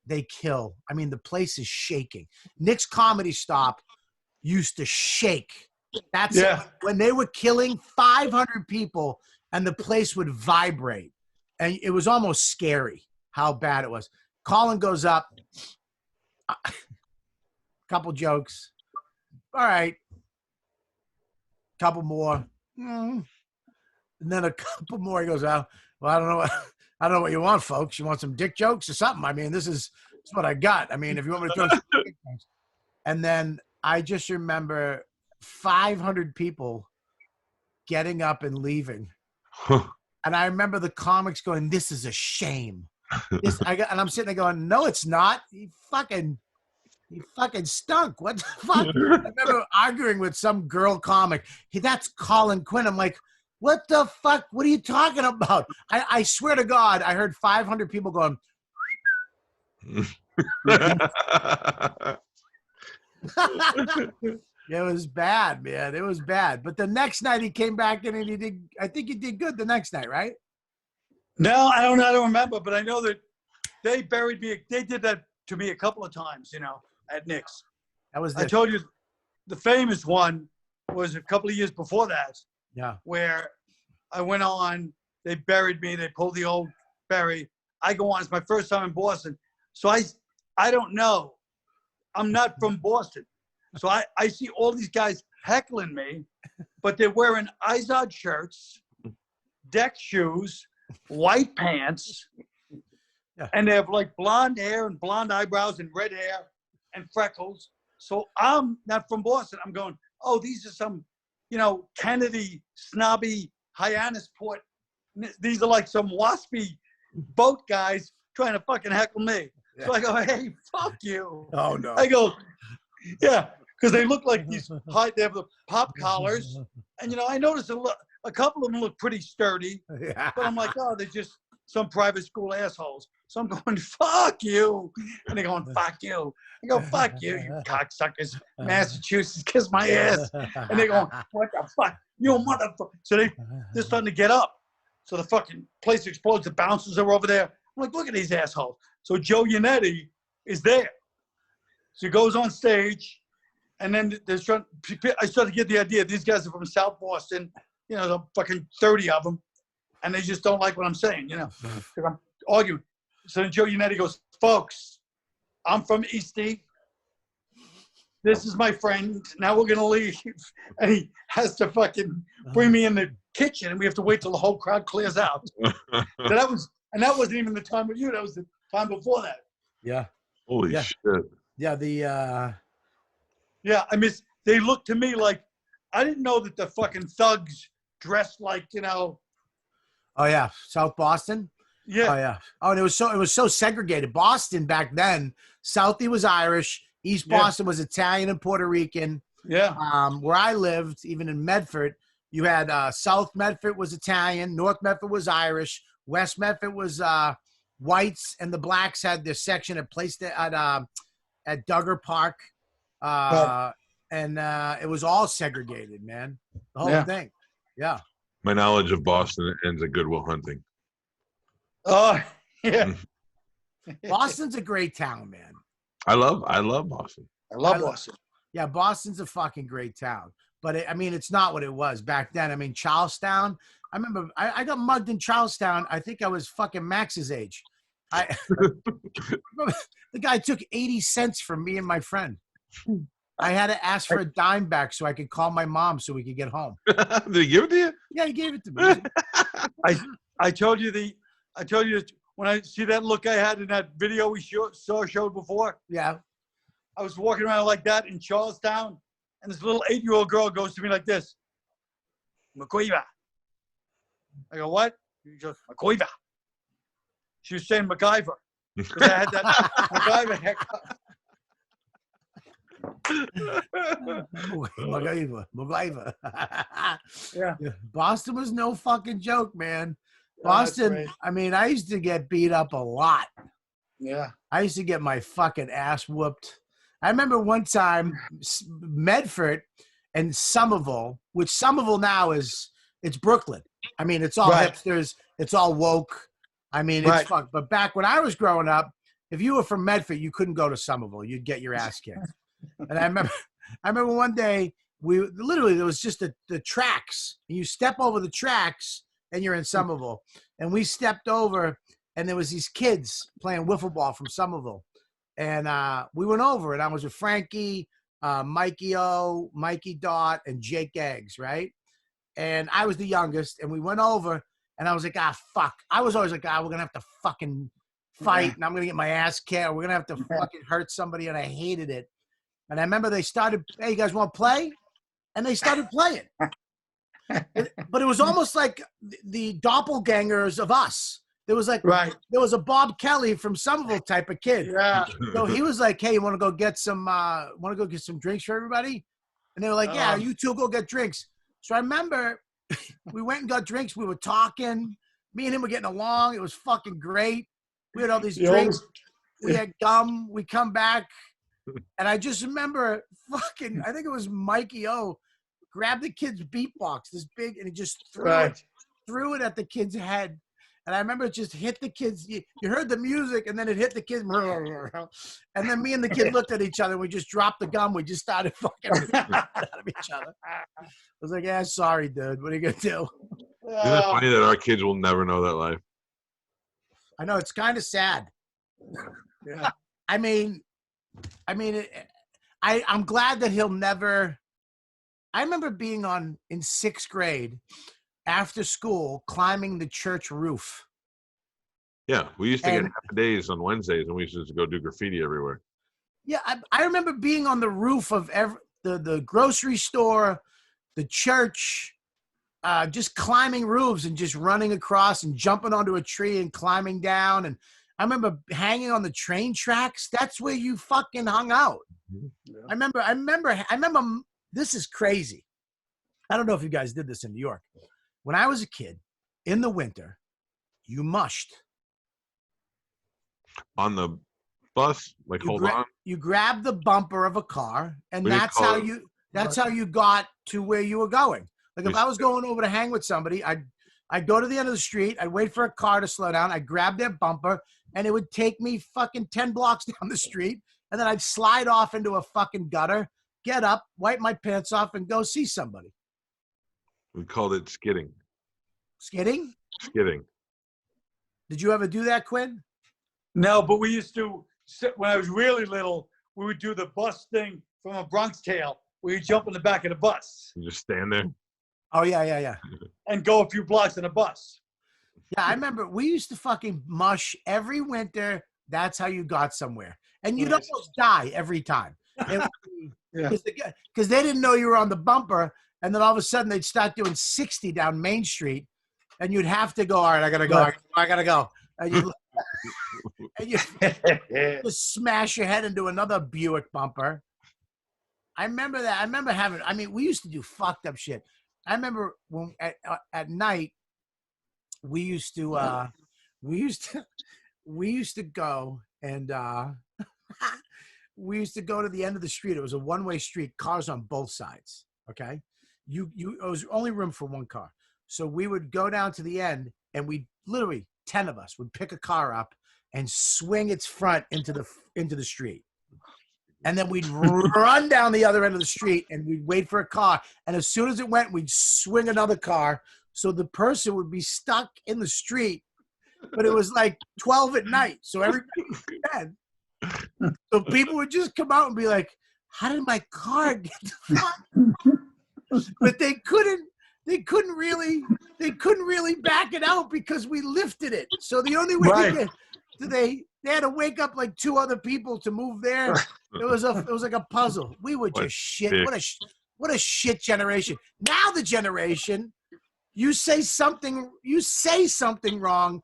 they kill. I mean, the place is shaking. Nick's Comedy Stop used to shake. That's when they were killing 500 people and the place would vibrate. And it was almost scary how bad it was. Colin goes up, couple jokes. All right. Couple more. And then a couple more. He goes, well, I don't know what you want, folks. You want some dick jokes or something? I mean, this is what I got. I mean, if you want me to throw some dick jokes. And then I just remember 500 people getting up and leaving. And I remember the comics going, "This is a shame." And I'm sitting there going, "No, it's not. He fucking stunk. What the fuck?" I remember arguing with some girl comic. That's Colin Quinn. I'm like, what the fuck? What are you talking about? I swear to God, I heard 500 people going. It was bad, man. It was bad. But the next night he came back in and he did. I think he did good the next night, right? No, I don't remember, but I know that they buried me. They did that to me a couple of times, you know, at Nick's. That was. I told you, the famous one was a couple of years before that. Yeah. Where I went on, they buried me. They pulled the old bury. I go on. It's my first time in Boston, so I don't know. I'm not from Boston. So I see all these guys heckling me, but they're wearing Izod shirts, deck shoes, white pants, and they have like blonde hair and blonde eyebrows and red hair and freckles. So I'm not from Boston. I'm going, oh, these are some, you know, Kennedy, snobby, Hyannisport. These are like some waspy boat guys trying to fucking heckle me. Yeah. So I go, hey, fuck you. Oh, no. I go, yeah. Because they look like these they have the pop collars. And, you know, I noticed a couple of them look pretty sturdy. Yeah. But I'm like, oh, they're just some private school assholes. So I'm going, fuck you. And they're going, fuck you. I go, fuck you, you cocksuckers. Massachusetts, kiss my ass. And they're going, what the fuck? You motherfucker. So they're starting to get up. So the fucking place explodes. The bouncers are over there. I'm like, look at these assholes. So Joe Yannetti is there. So he goes on stage. And then I started to get the idea. These guys are from South Boston. You know, the fucking 30 of them. And they just don't like what I'm saying, you know. Because I'm arguing. So then Joe Yannetti goes, folks, I'm from Eastie. This is my friend. Now we're going to leave. And he has to fucking bring me in the kitchen. And we have to wait till the whole crowd clears out. So that wasn't even the time with you. That was the time before that. Yeah. Holy shit. Yeah, yeah, I mean, they looked to me like, I didn't know that the fucking thugs dressed like, you know. Oh yeah, South Boston. Yeah. Oh yeah. Oh, and it was so segregated. Boston back then, Southie was Irish, East Boston was Italian and Puerto Rican. Yeah. Where I lived, even in Medford, you had South Medford was Italian, North Medford was Irish, West Medford was whites, and the blacks had their section at Duggar Park. And it was all segregated, man. The whole thing. Yeah. My knowledge of Boston ends at Goodwill Hunting. Oh, yeah. Boston's a great town, man. I love Boston. I love Boston. Yeah, Boston's a fucking great town. But I mean, it's not what it was back then. I mean, Charlestown. I remember I got mugged in Charlestown. I think I was fucking Max's age. I the guy took 80 cents from me and my friend. I had to ask for a dime back so I could call my mom so we could get home. Did he give it to you? Yeah, he gave it to me. I told you when I see that look I had in that video we showed before. Yeah. I was walking around like that in Charlestown, and this little 8-year-old girl goes to me like this. McCoiva. I go, what? She goes, McCoiva. She was saying MacGyver. Because I had that MacGyver haircut. MacGyver. Yeah. Boston was no fucking joke, man. Boston, I mean, I used to get beat up a lot. Yeah. I used to get my fucking ass whooped. I remember one time, Medford and Somerville, which Somerville now it's Brooklyn. I mean, it's all hipsters. It's all woke. I mean, it's fucked. But back when I was growing up, if you were from Medford, you couldn't go to Somerville. You'd get your ass kicked. And I remember one day, there was just the tracks. You step over the tracks and you're in Somerville. And we stepped over and there was these kids playing wiffle ball from Somerville. And we went over, and I was with Frankie, Mikey O, Mikey Dot, and Jake Eggs, right? And I was the youngest, and we went over, and I was like, fuck. I was always like, we're going to have to fucking fight, and I'm going to get my ass kicked, or we're going to have to fucking hurt somebody, and I hated it. And I remember they started, hey, you guys want to play? And they started playing. But it was almost like the doppelgangers of us. There was like, there was a Bob Kelly from Somerville type of kid. Yeah. So he was like, hey, you want to go get some drinks for everybody? And they were like, yeah, you two go get drinks. So I remember we went and got drinks. We were talking. Me and him were getting along. It was fucking great. We had all these drinks. We had gum. We come back. And I just remember fucking, I think it was Mikey O, grabbed the kid's beatbox, this big, and he just threw it at the kid's head. And I remember it just hit the kids. You heard the music, and then it hit the kids. And then me and the kid looked at each other. And we just dropped the gum. We just started fucking out of each other. I was like, yeah, sorry, dude. What are you going to do? Isn't it funny that our kids will never know that life? I know. It's kind of sad. Yeah. I mean, I'm glad that he'll never. I remember being in 6th grade after school, climbing the church roof. Yeah, we used to get half days on Wednesdays, and we used to go do graffiti everywhere. Yeah, I remember being on the roof of the grocery store, the church, just climbing roofs and just running across and jumping onto a tree and climbing down. And I remember hanging on the train tracks. That's where you fucking hung out. Yeah. I remember. This is crazy. I don't know if you guys did this in New York. When I was a kid, in the winter, you mushed. On the bus, like hold on. You grab the bumper of a car, and that's how you got to where you were going. Like if I was going over to hang with somebody, I'd go to the end of the street, I'd wait for a car to slow down, I'd grab their bumper, and it would take me fucking 10 blocks down the street, and then I'd slide off into a fucking gutter, get up, wipe my pants off, and go see somebody. We called it skidding. Skidding? Skidding. Did you ever do that, Quinn? No, but we used to, when I was really little, we would do the bus thing from a Bronx Tale, where you jump in the back of the bus. You just stand there? Oh, yeah. And go a few blocks in a bus. Yeah, I remember we used to fucking mush every winter. That's how you got somewhere. And you'd almost die every time. Because they didn't know you were on the bumper. And then all of a sudden they'd start doing 60 down Main Street. And you'd have to go, all right, I got to go. I got to go. And you just smash your head into another Buick bumper. I remember that. I remember we used to do fucked up shit. I remember when at night we used to go and we used to go to the end of the street. It was a one-way street, cars on both sides. Okay. It was only room for one car. So we would go down to the end and we literally 10 of us would pick a car up and swing its front into the street. And then we'd run down the other end of the street and we'd wait for a car. And as soon as it went, we'd swing another car. So the person would be stuck in the street, but it was like 12 at night. So everybody was dead. So people would just come out and be like, how did my car get the fuck? But they couldn't really back it out because we lifted it. So the only way they had to wake up like 2 other people to move there. It was like a puzzle. We were just shit. What a shit generation. Now the you say something wrong,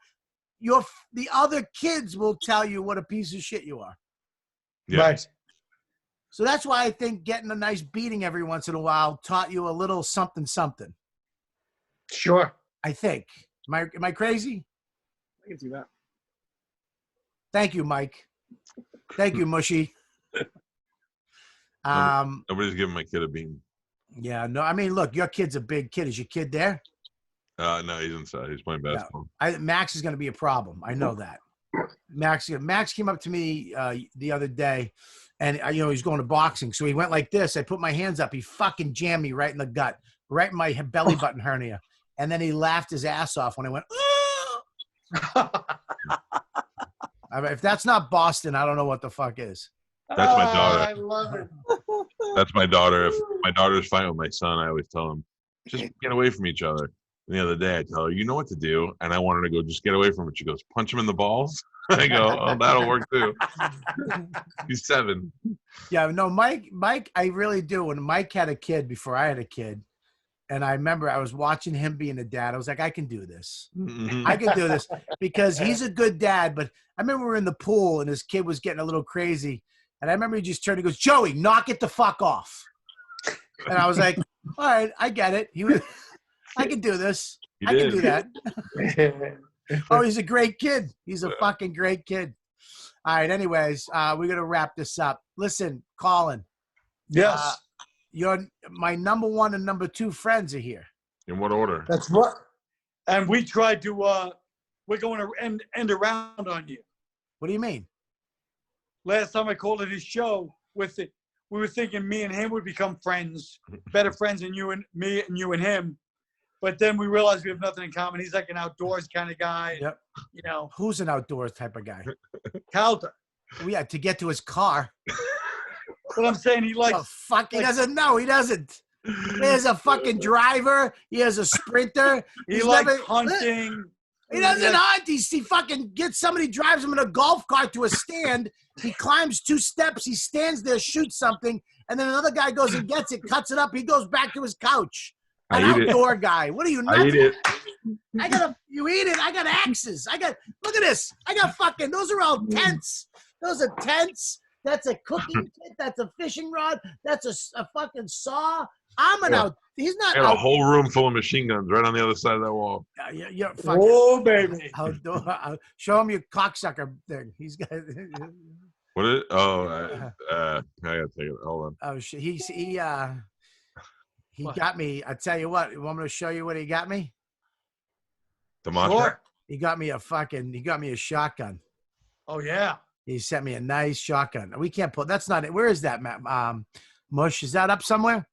the other kids will tell you what a piece of shit you are. Yeah. Right. So that's why I think getting a nice beating every once in a while taught you a little something. Sure. I think. Am I crazy? I can see that. Thank you, Mike. Thank you, Mushy. Nobody's giving my kid a bean. Yeah, no, I mean, look, your kid's a big kid. Is your kid there? No, he's inside. He's playing basketball. No. Max is going to be a problem. I know that. Max came up to me the other day, and he's going to boxing. So he went like this. I put my hands up. He fucking jammed me right in the gut, right in my belly button hernia. And then he laughed his ass off when I went, oh! If that's not Boston, I don't know what the fuck is. That's my daughter. I love it. That's my daughter. If my daughter's fighting with my son, I always tell him, just get away from each other. And the other day, I tell her, you know what to do. And I want her to go, just get away from it. She goes, punch him in the balls. I go, oh, that'll work too. He's 7. Yeah, no, Mike, I really do. When Mike had a kid before I had a kid, and I remember I was watching him being a dad. I was like, I can do this. Mm-hmm. I can do this because he's a good dad. But I remember we were in the pool and his kid was getting a little crazy. And I remember he just turned and goes, Joey, knock it the fuck off. And I was like, all right, I get it. I can do this. I can do that. Oh, he's a great kid. He's a fucking great kid. All right. Anyways, we're going to wrap this up. Listen, Colin. Yes. My number 1 and number 2 friends are here. In what order? That's right. And we tried to, we're going to end around on you. What do you mean? Last time I called it his show, we were thinking me and him would become friends, better friends than you and me and you and him. But then we realized we have nothing in common. He's like an outdoors kind of guy. Yep. Who's an outdoors type of guy? Calta. We had to get to his car. But I'm saying he likes. Oh, fuck, he doesn't know. He doesn't. He has a fucking driver. He has a Sprinter. He likes hunting. He doesn't hunt. He fucking gets somebody, drives him in a golf cart to a stand. He climbs 2 steps. He stands there, shoots something, and then another guy goes and gets it, cuts it up. He goes back to his couch. An outdoor guy. What are you? I eat it. You eat it. I got axes. Look at this. I got fucking, those are all tents. Those are tents. That's a cooking kit. That's a fishing rod. That's a fucking saw. He's not. I got a whole room full of machine guns right on the other side of that wall. You're fucking. Oh, baby. I'll show him your cocksucker thing. He's got. What is? Oh, I gotta take it. Hold on. Oh, he got me. I tell you what. You want me to show you what he got me? The monster. Sure. He got me a shotgun. Oh yeah. He sent me a nice shotgun. We can't put. That's not it. Where is that, Matt? Mush, is that up somewhere?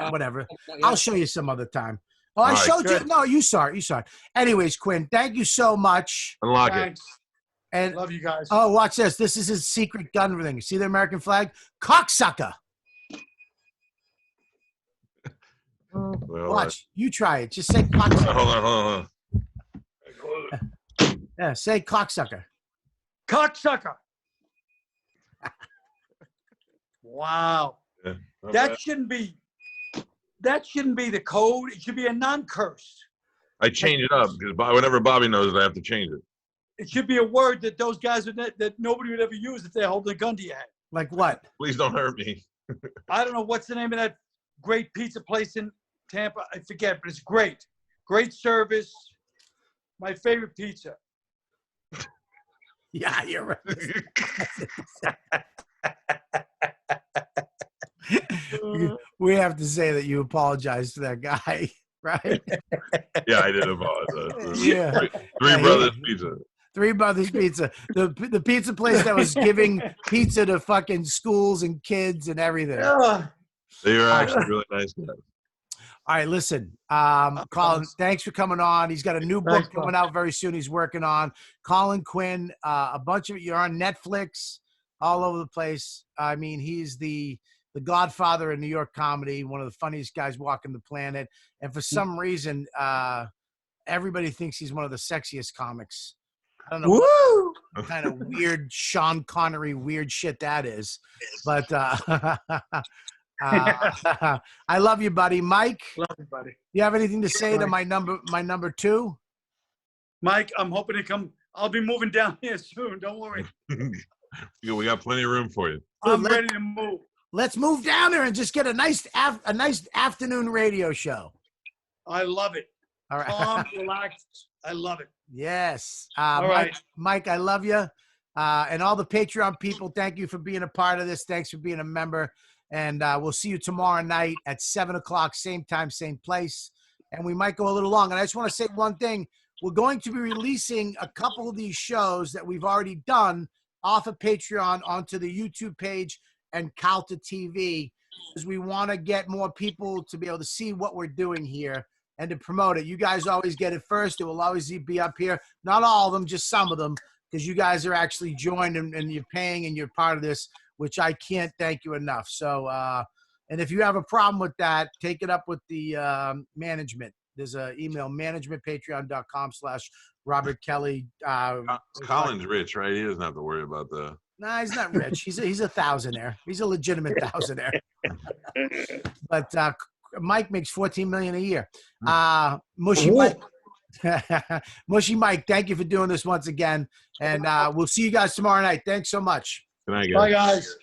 Whatever. I'll show you some other time. Oh, I showed you. No, you saw it. Anyways, Quinn, thank you so much. Unlock Thanks. it. And love you guys. Oh, watch this. This is his secret gun thing. See the American flag? Cocksucker. Well, watch. You try it. Just say cocksucker. Hold on. Yeah, say cocksucker. Cocksucker. Wow. Yeah, that shouldn't be the code. It should be a non-curse. I change it up because whenever Bobby knows it, I have to change it. It should be a word that those guys that nobody would ever use if they're holding a gun to your head. Like what? Please don't hurt me. I don't know what's the name of that great pizza place in Tampa. I forget, but it's great. Great service. My favorite pizza. Yeah, you're right. We have to say that you apologize to that guy, right? Yeah, I did apologize. Yeah. Three Brothers Pizza. Three Brothers Pizza, the pizza place that was giving pizza to fucking schools and kids and everything. They were actually really nice guys. All right, listen, Colin, thanks for coming on. He's got a new book coming out very soon. He's working on Colin Quinn. A bunch of you're on Netflix, all over the place. I mean, he's the godfather of New York comedy, one of the funniest guys walking the planet. And for some reason, everybody thinks he's one of the sexiest comics. I don't know what kind of weird Sean Connery weird shit that is, but I love you, buddy. Mike, Love you, buddy. you have anything to say to my number two? Mike, I'm hoping to come. I'll be moving down here soon. Don't worry. We got plenty of room for you. I'm ready to move. Let's move down there and just get a nice afternoon radio show. I love it. All right. Calm, relaxed. I love it. Yes. All right. Mike, I love you. And all the Patreon people, thank you for being a part of this. Thanks for being a member. And we'll see you tomorrow night at 7 o'clock, same time, same place. And we might go a little long. And I just want to say one thing. We're going to be releasing a couple of these shows that we've already done off of Patreon onto the YouTube page and Calta TV, because we want to get more people to be able to see what we're doing here and to promote it. You guys always get it first. It will always be up here. Not all of them, just some of them, because you guys are actually joined and you're paying and you're part of this, which I can't thank you enough. So, and if you have a problem with that, take it up with the management. There's an email, managementpatreon.com/Robert Kelly. Colin's rich, right? He doesn't have to worry about the. Nah, he's not rich. He's a thousandaire. He's a legitimate thousandaire. But Mike makes $14 million a year. Mushy Mike. Mushy Mike, thank you for doing this once again. And we'll see you guys tomorrow night. Thanks so much. Good night, guys. Bye, guys.